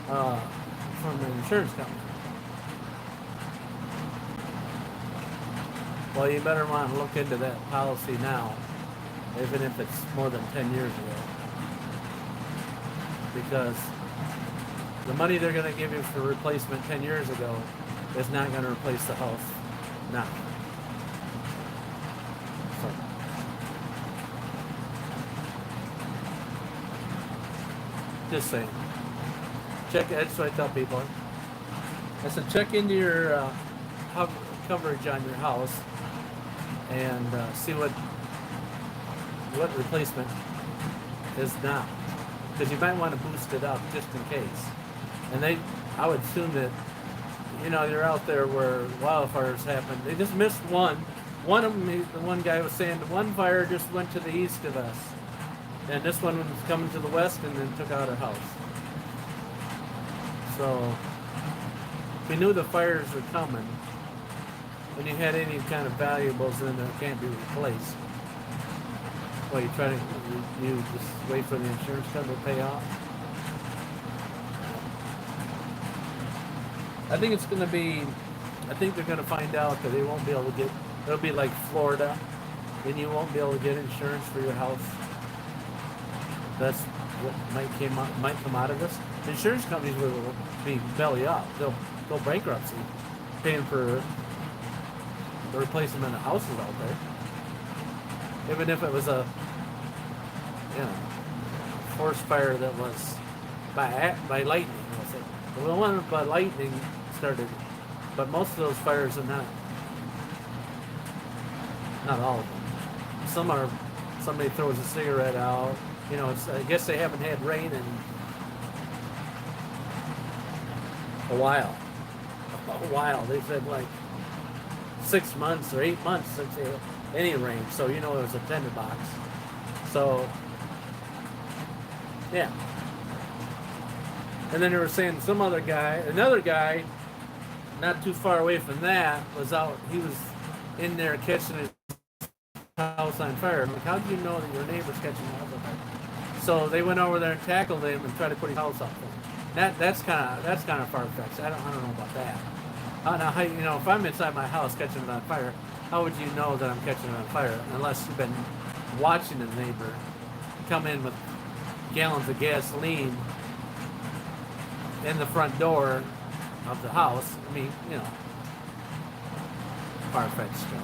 from an insurance company. Well, you better want to look into that policy now, even if it's more than 10 years ago. Because the money they're going to give you for replacement 10 years ago is not going to replace the house now. So, just saying. That's what I tell people. I said, check into your coverage on your house and see what replacement is now, because you might want to boost it up just in case. And I would assume that you're out there where wildfires happen. They just missed one. One of them, the one guy was saying, one fire just went to the east of us. And this one was coming to the west and then took out her house. So we knew the fires were coming. When you had any kind of valuables in there that can't be replaced, well, you try to you just wait for the insurance company to pay off. I think it's going to be. I think they're going to find out that they won't be able to get. It'll be like Florida, and you won't be able to get insurance for your house. That's what might come out of this. The insurance companies will be belly up. They'll go bankruptcy, paying for the replacement of houses out there. Even if it was a, forest fire that was by lightning. I'll say. The one by lightning started, but most of those fires are not all of them. Some are somebody throws a cigarette out. I guess they haven't had rain in a while. They said like 6 months or 8 months since they had any rain. So it was a tinderbox. So yeah. And then they were saying another guy, not too far away from that, was out. He was in there catching his house on fire. I'm like, how do you know that your neighbor's catching the house on fire? So they went over there and tackled him and tried to put his house out there. That's kind of far fetched. I don't know about that. Now, if I'm inside my house catching it on fire, how would you know that I'm catching it on fire unless you've been watching the neighbor come in with gallons of gasoline in the front door of the house? I mean, far-fetched story,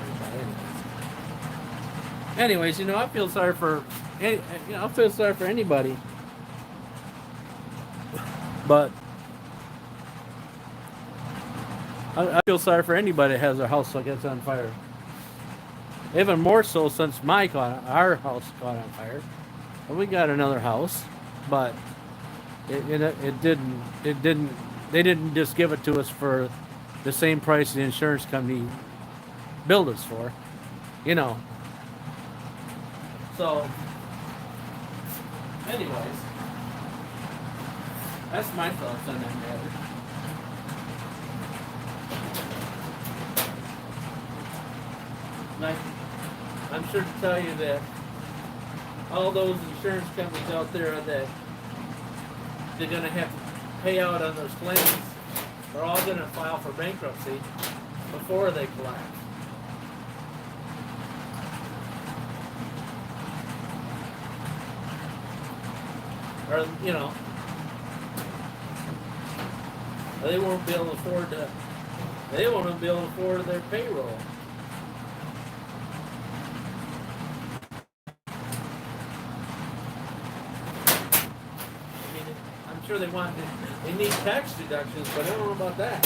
but anyways, I feel sorry for anybody, but I feel sorry for anybody that has their house that gets on fire. Even more so since our house caught on fire, and we got another house, but it didn't. They didn't just give it to us for the same price the insurance company billed us for, So, anyways, that's my thoughts on that matter. I'm sure to tell you that all those insurance companies out there that they're going to have to pay out on those claims are all going to file for bankruptcy before they collapse. Or, they won't be able to afford their payroll. I'm sure they need tax deductions, but I don't know about that.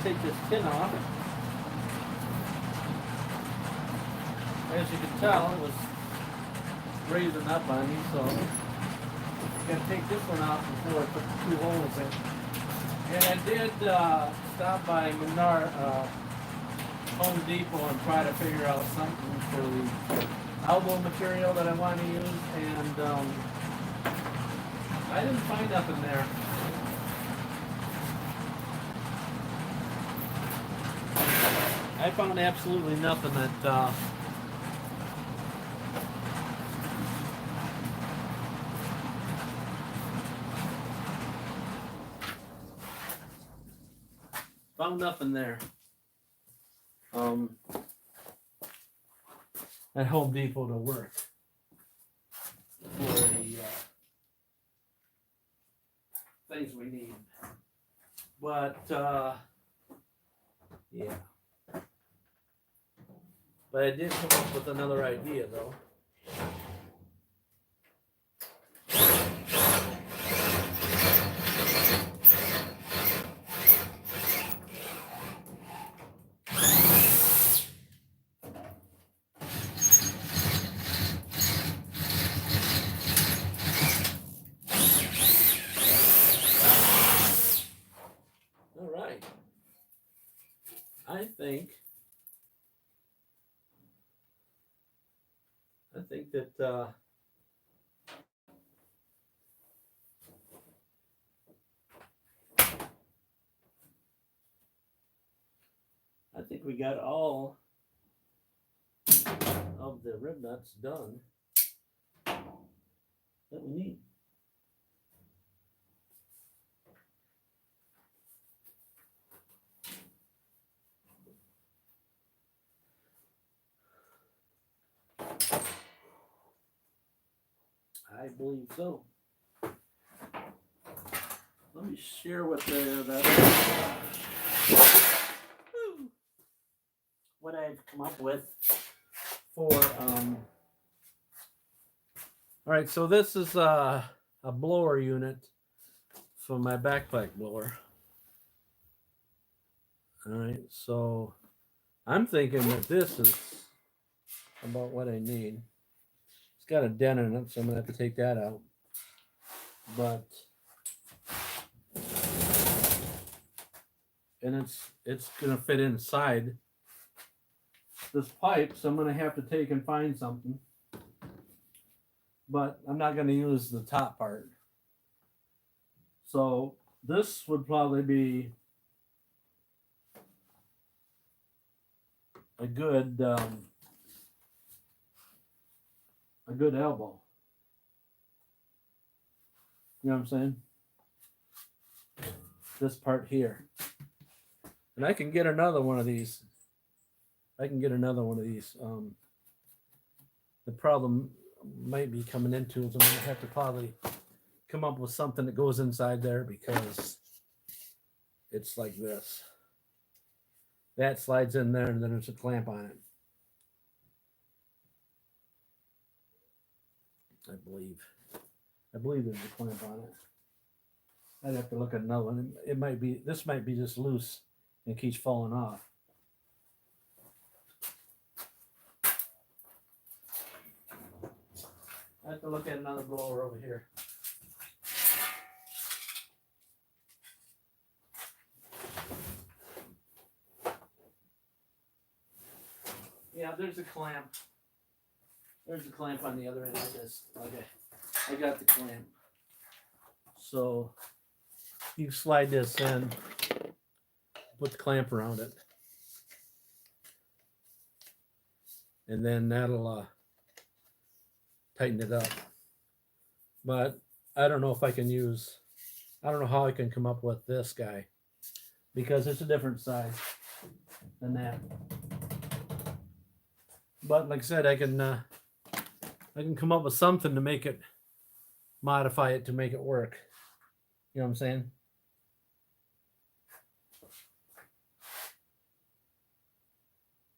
Take this tin off. As you can tell, it was raising up on me, so I'm going to take this one off before I put the 2 holes in. And I did stop by Home Depot and try to figure out something for the elbow material that I want to use, and I didn't find nothing there. I found absolutely nothing that found nothing there at Home Depot to work for the things we need. But yeah. But I did come up with another idea though. All right. I think that I think we got all of the rib nuts done that we need. I believe so. Let me share what what I've come up with for all right, so this is a blower unit for my backpack blower. All right, so I'm thinking that this is about what I need. It's got a dent in it, so I'm gonna have to take that out. But and it's gonna fit inside this pipe, so I'm gonna have to take and find something. But I'm not gonna use the top part. So this would probably be a good elbow. You know what I'm saying? This part here. And I can get another one of these. The problem might be coming into is I'm going to have to probably come up with something that goes inside there because it's like this. That slides in there and then there's a clamp on it. I believe there's a clamp on it. I'd have to look at another one. This might be just loose and keeps falling off. I have to look at another blower over here. Yeah, there's a clamp. There's a clamp on the other end of this. Okay, I got the clamp. So you slide this in, put the clamp around it, and then that'll tighten it up. But I don't know if I can use, I don't know how I can come up with this guy because it's a different size than that. But like I said, I can come up with something to make it, modify it to make it work. You know what I'm saying?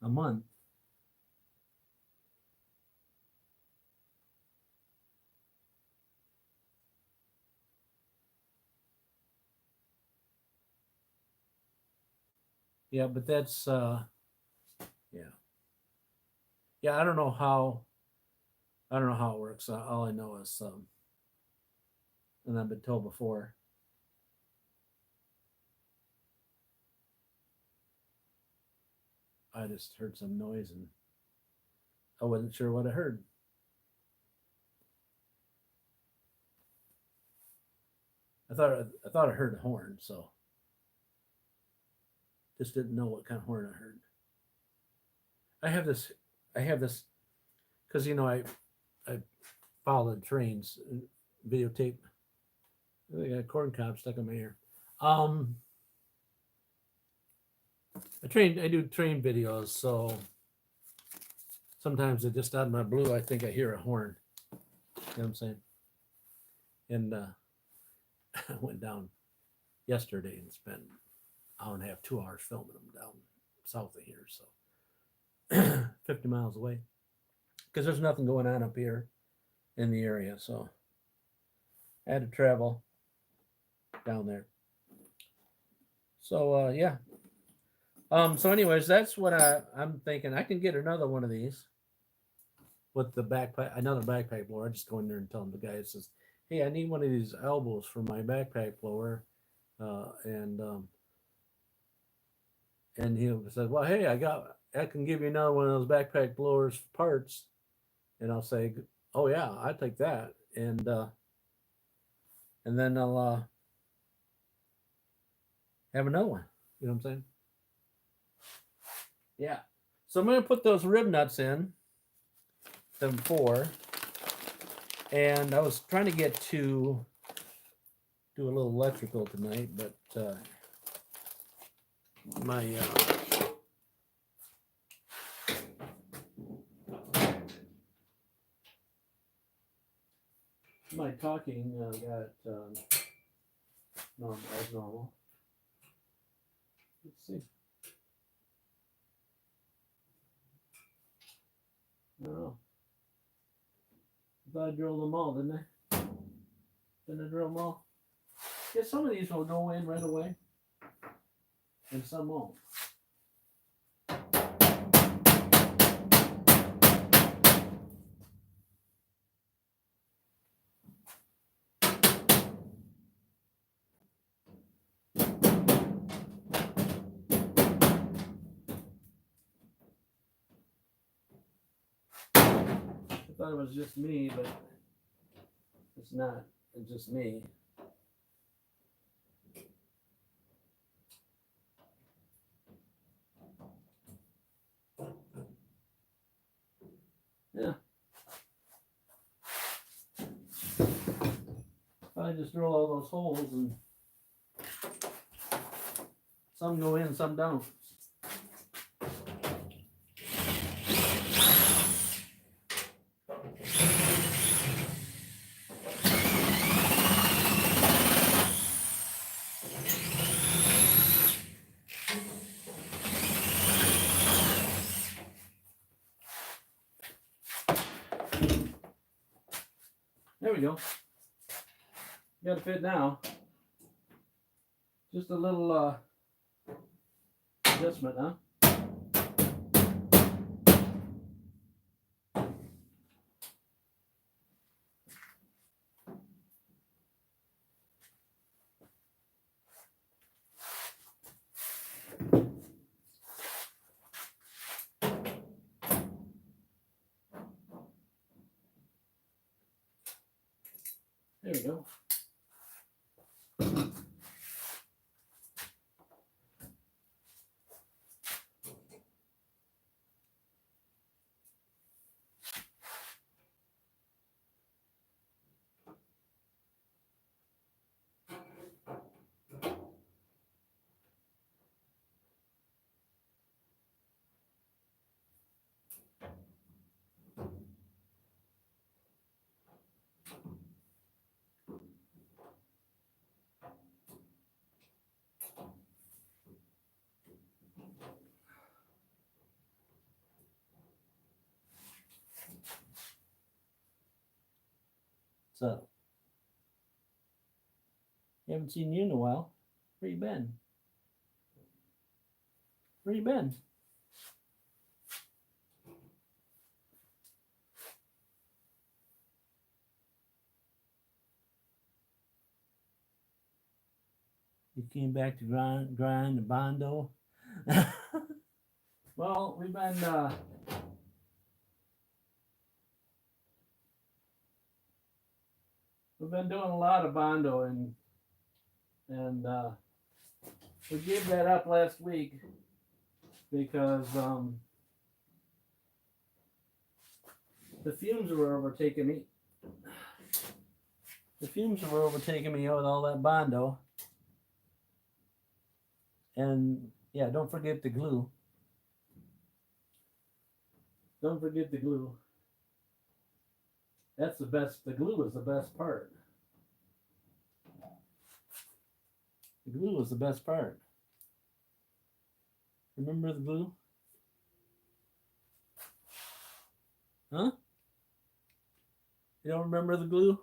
A month. Yeah, but that's yeah, I don't know how it works. All I know is and I've been told before. I just heard some noise and I wasn't sure what I heard. I thought I heard a horn, so just didn't know what kind of horn I heard. I have this because I followed trains, videotape. I got a corn cob stuck in my ear. I do train videos, so sometimes it just out of my blue, I think I hear a horn. You know what I'm saying? And I went down yesterday and spent an hour and a half, 2 hours filming them down south of here. So 50 miles away, because there's nothing going on up here in the area. So I had to travel down there. So yeah. So anyways, that's what I'm thinking. I can get another one of these with the backpack, another backpack blower. I just go in there and tell them, the guy says, "Hey, I need one of these elbows for my backpack blower," uh, and um, and he said, "Well, hey, I can give you another one of those backpack blowers parts," and I'll say, "Oh yeah, I take that," and then I'll have another one. You know what I'm saying? Yeah. So I'm gonna put those rib nuts in them four, and I was trying to get to do a little electrical tonight, but my my talking got normal as normal. Let's see. I don't know. I thought I drilled them all, didn't I? Didn't I drill them all? Yeah, some of these will go in right away, and some won't. I thought it was just me, but it's not. It's just me. Yeah. I just drill all those holes, and some go in, some don't. There we go. Got to fit now. Just a little adjustment, huh? There we go. So, haven't seen you in a while. Where you been? Where you been? You came back to grind the bondo. Well, we've been doing a lot of bondo, and we gave that up last week because the fumes were overtaking me. The fumes were overtaking me with all that bondo. And yeah, don't forget the glue. Don't forget the glue. That's the best. The glue is the best part. The glue was the best part. Remember the glue? Huh? You don't remember the glue?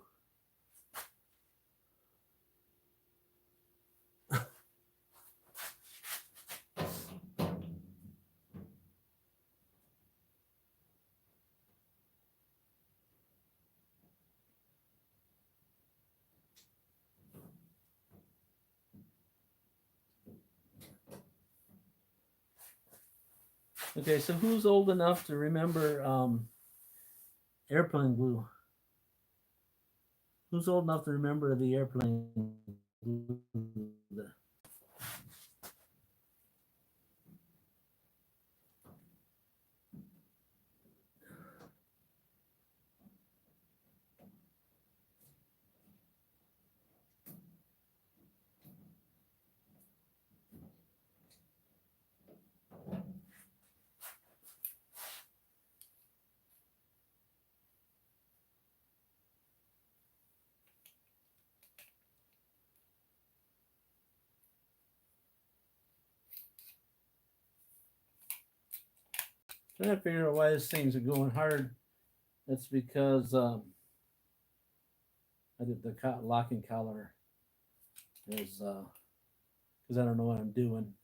Okay, so who's old enough to remember airplane glue? Who's old enough to remember the airplane glue? Trying to figure out why these things are going hard. That's because I did the locking collar is because I don't know what I'm doing.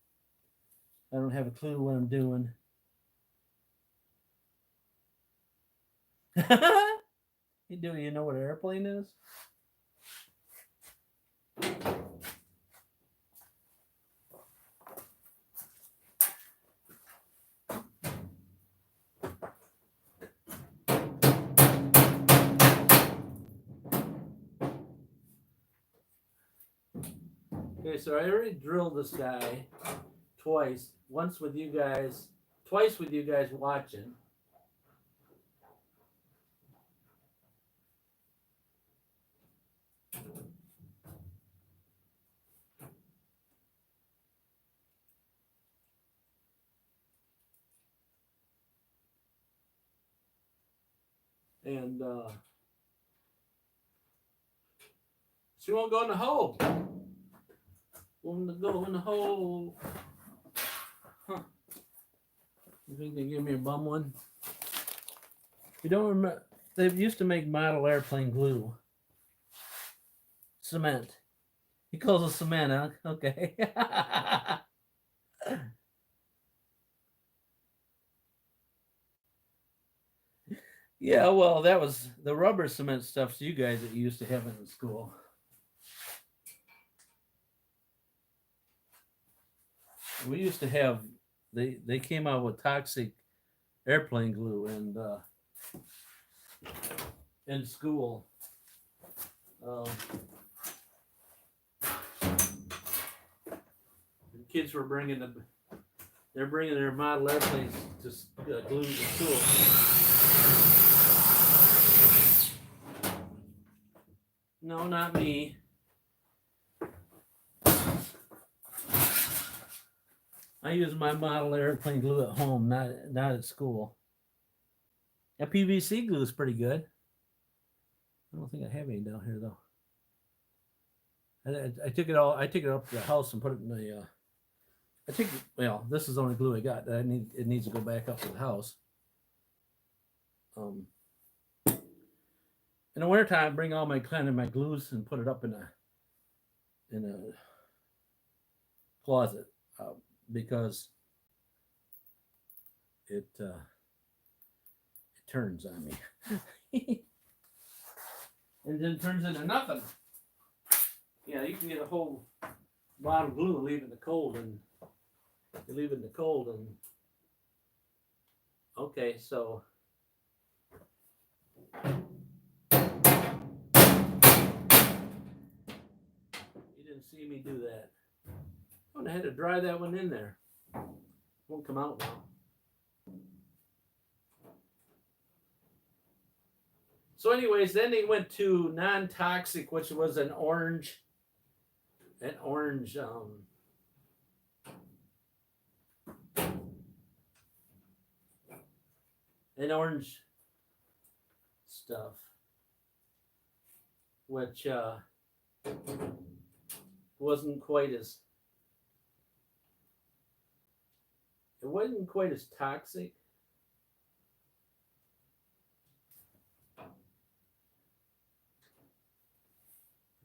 I don't have a clue what I'm doing. You know what an airplane is? Okay, so I already drilled this guy twice. Once with you guys, twice with you guys watching. And she won't go in the hole. Won't go in the hole. Huh. You think they give me a bum one? You don't remember? They used to make model airplane glue. Cement. He calls it cement, huh? Okay. Yeah, well, that was the rubber cement stuff you guys that you used to have in school. We used to have they came out with toxic airplane glue and in school. The kids were they're bringing their model airplanes to glue to school. No, not me. I use my model airplane glue at home, not at school. That PVC glue is pretty good. I don't think I have any down here though. I took it all. I took it up to the house and put it in the. Well, this is the only glue I got. It needs to go back up to the house. In the wintertime, I bring all my my glues and put it up in a closet because it turns on me, and then turns into nothing. Yeah, you can get a whole bottle of glue and leave it in the cold, and you leave it in the cold, and okay, so you didn't see me do that. I had to dry that one in there. Won't come out now. So anyways, then they went to non-toxic, which was an orange stuff, which wasn't quite as toxic.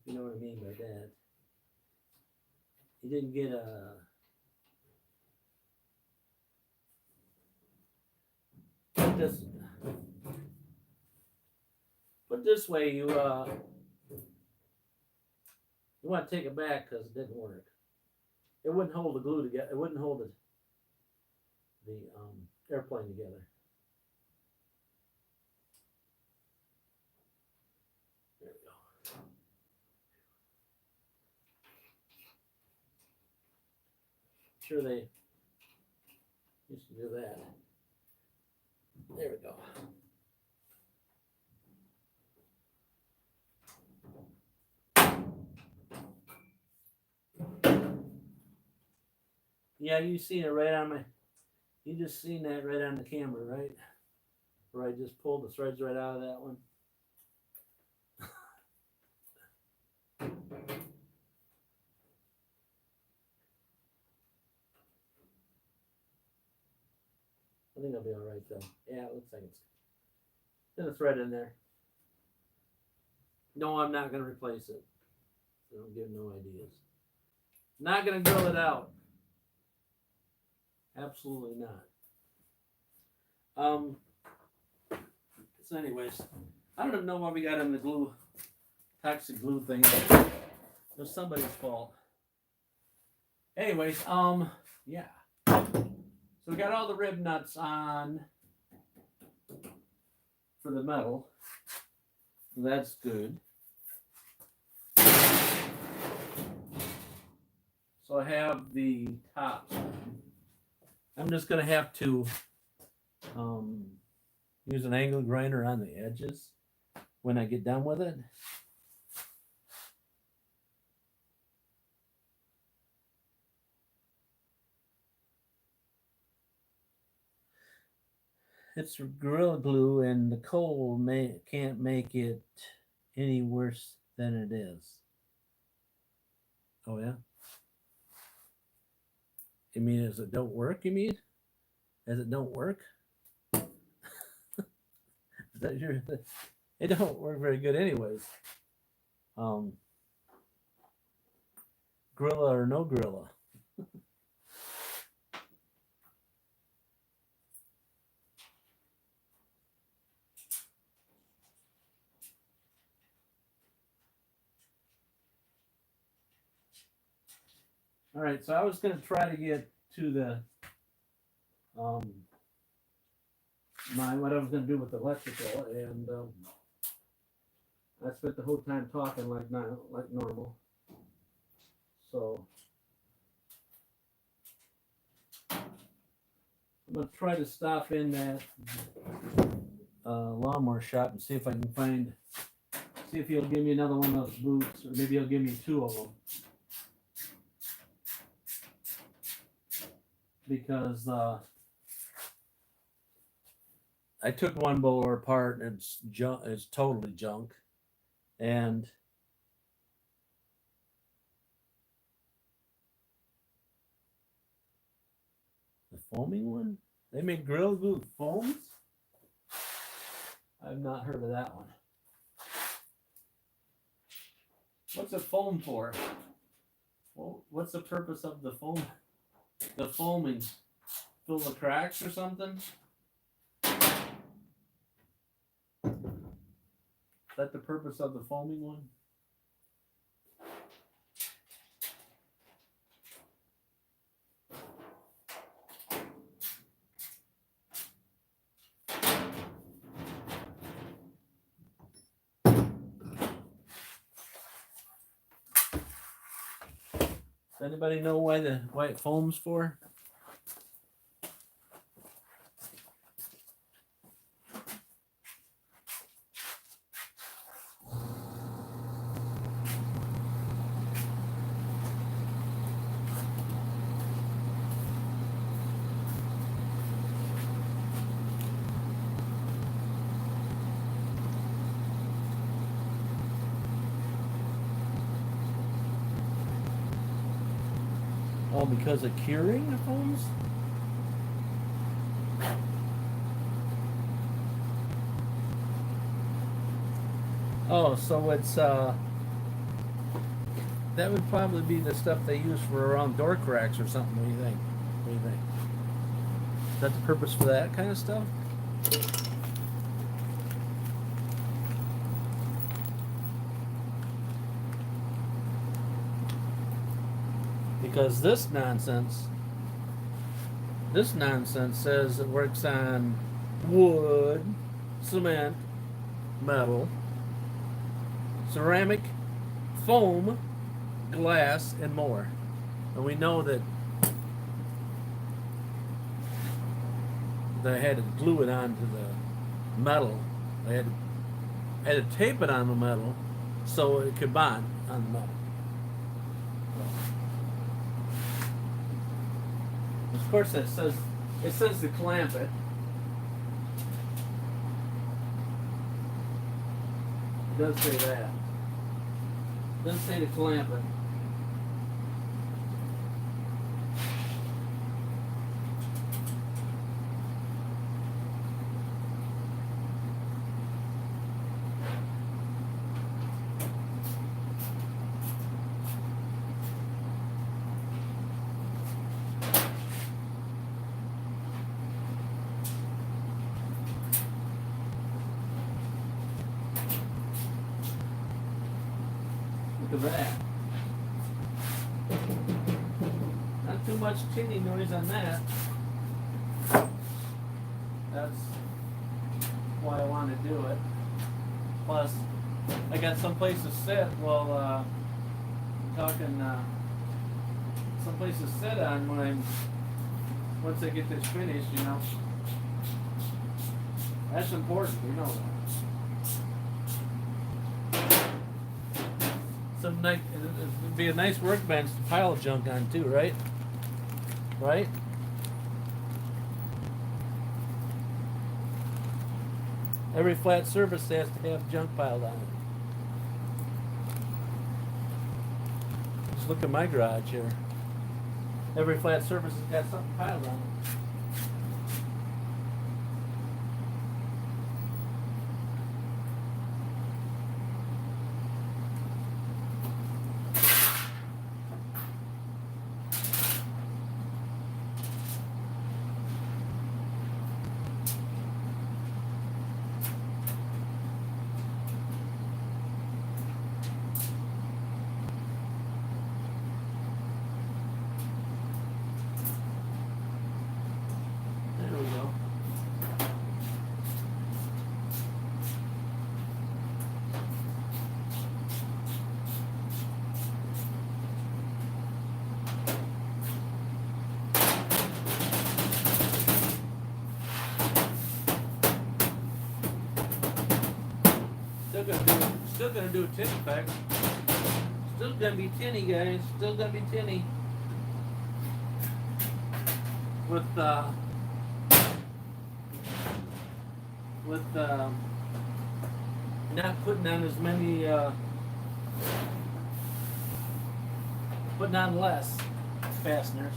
You know what I mean by that. You didn't get a put this way. You want to take it back because it didn't work. It wouldn't hold the glue together. It wouldn't hold the airplane together. There we go. Sure, they used to do that. There we go. Yeah, you seen it right on my. You just seen that right on the camera, right? Where I just pulled the threads right out of that one. I think I'll be all right though. Yeah, it looks like it's. There's a thread in there. No, I'm not going to replace it. So don't give no ideas. Not going to grill it out. Absolutely not. So anyways, I don't even know why we got in the glue, toxic glue thing. It was somebody's fault. Anyways, yeah. So we got all the rib nuts on for the metal. So that's good. So I have the tops. I'm just going to have to use an angle grinder on the edges when I get done with it. It's Gorilla Glue, and the cold can't make it any worse than it is. Oh, yeah? You mean as it don't work, you mean? As it don't work? Is that your... It don't work very good anyways. Gorilla or no gorilla. All right, so I was going to try to get to the what I was going to do with the electrical, and I spent the whole time talking like normal. So I'm going to try to stop in that lawnmower shop and see if I can see if he'll give me another one of those boots, or maybe he'll give me two of them. Because I took one blower apart and it's junk. It's totally junk, and the foaming one. They make Gorilla Glue foams. I've not heard of that one. What's a foam for? Well, what's the purpose of the foam? The foaming, fill the cracks or something? Is that the purpose of the foaming one? Does anybody know why it foams for? Oh, because of curing the foams? Oh, so it's that would probably be the stuff they use for around door cracks or something. What do you think? What do you think? Is that the purpose for that kind of stuff? Because this nonsense says it works on wood, cement, metal, ceramic, foam, glass, and more. And we know that they had to glue it onto the metal. They had to tape it on the metal so it could bond on the metal. Of course, it says to clamp it. It does say that. It doesn't say to clamp it. Look at that. Not too much tinny noise on that. That's why I want to do it. Plus, I got someplace to sit while I'm talking. Someplace to sit on when once I get this finished, you know. That's important, you know that. It'd be a nice workbench to pile junk on too, right? Right? Every flat surface has to have junk piled on it. Just look at my garage here. Every flat surface has got something piled on it. Still gonna do a tin effect. Still gonna be tinny, guys. Still gonna be tinny. With not putting on as many putting on less fasteners.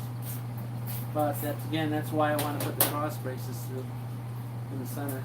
But that's why I want to put the cross braces through in the center.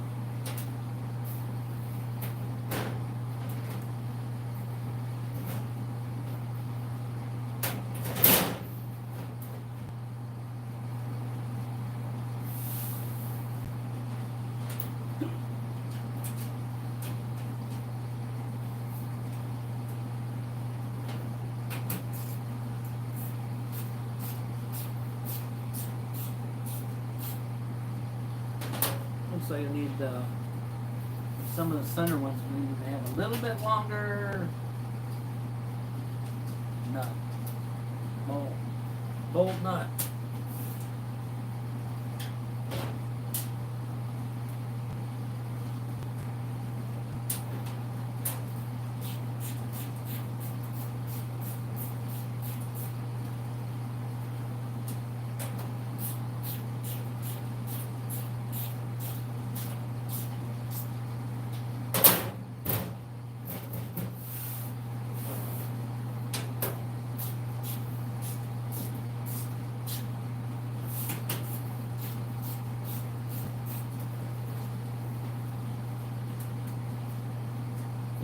So you need some of the center ones we need to have a little bit longer nut, bolt nut.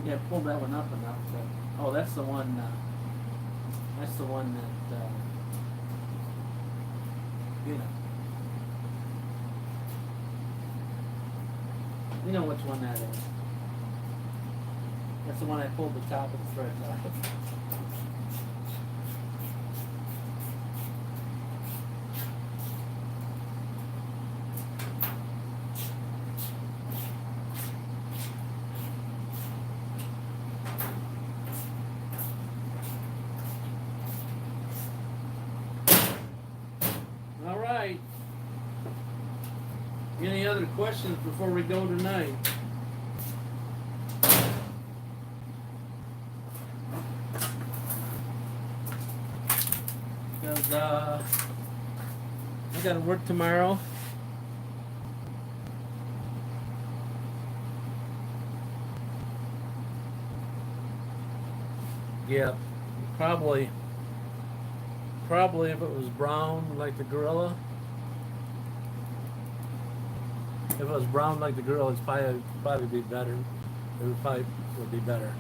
Yeah, pull that one up enough. Oh, that's the one. That's the one that, you know which one that is. That's the one I pulled the top of the threads off. All right. Any other questions before we go tonight? Because I got to work tomorrow. Yeah, probably if it was brown like the gorilla. If it was brown like the gorilla, it's probably be better. It would probably be better.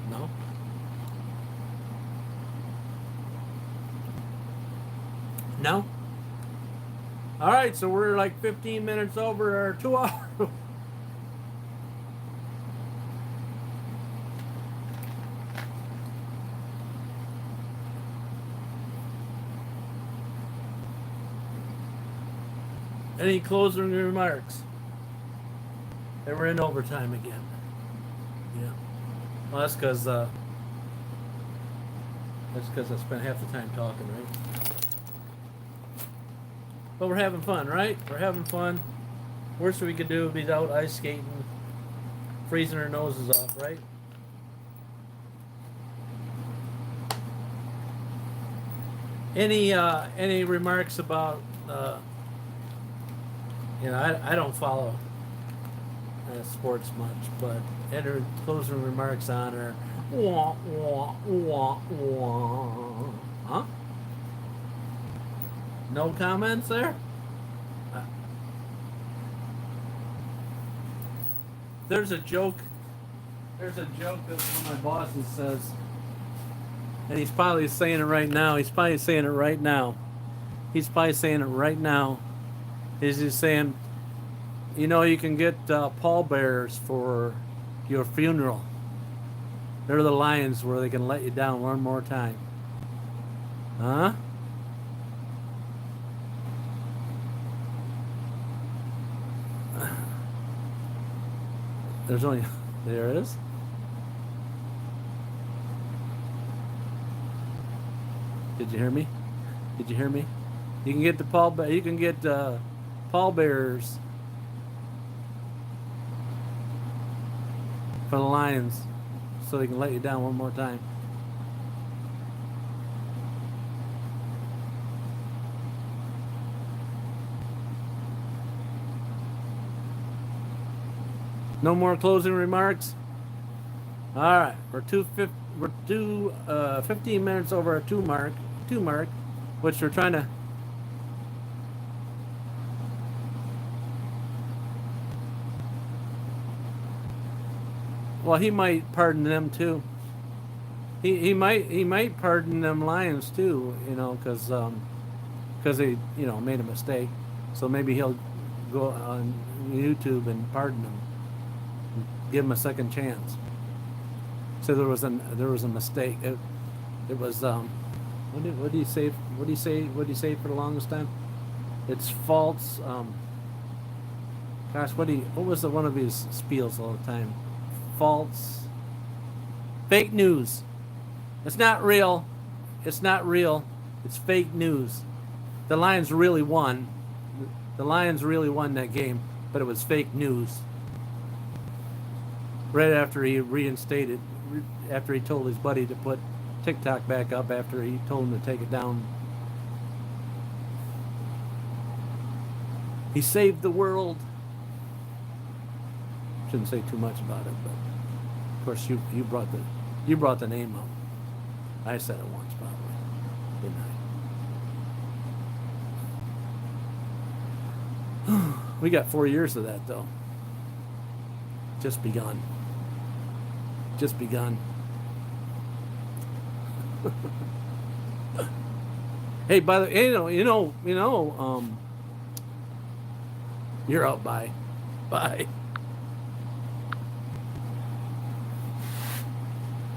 No? No? All right, so we're like 15 minutes over our 2 hours. Any closing remarks? They were in overtime again. Yeah. Well, that's because I spent half the time talking, right? But we're having fun, right? We're having fun. Worst we could do would be out ice skating, freezing our noses off, right? Any remarks about? I don't follow sports much, but any closing remarks on her? Wah, wah, wah, wah. Huh? No comments there? There's a joke that one of my bosses says, and he's probably saying it right now. Is he's saying you can get pallbearers for your funeral. They're the lions where they can let you down one more time. Huh? There it is. Did you hear me? You can get pallbearers for the lions so they can let you down one more time. No more closing remarks? All right, we're 15 minutes over our two mark, which we're trying to. Well, he might pardon them too. He might pardon them lions too, because they made a mistake. So maybe he'll go on YouTube and pardon them, give them a second chance. So there was a mistake. It was what did he say? What did he say for the longest time? It's false. Gosh, what was one of his spiels all the time? False, fake news. It's not real. It's fake news. The Lions really won. That game, but it was fake news. Right after he after he told his buddy to put TikTok back up, after he told him to take it down. He saved the world. Shouldn't say too much about it, but of course you brought the name up. I said it once probably, didn't I? We got 4 years of that though. Just begun. Hey, by the you're out. Bye. Bye.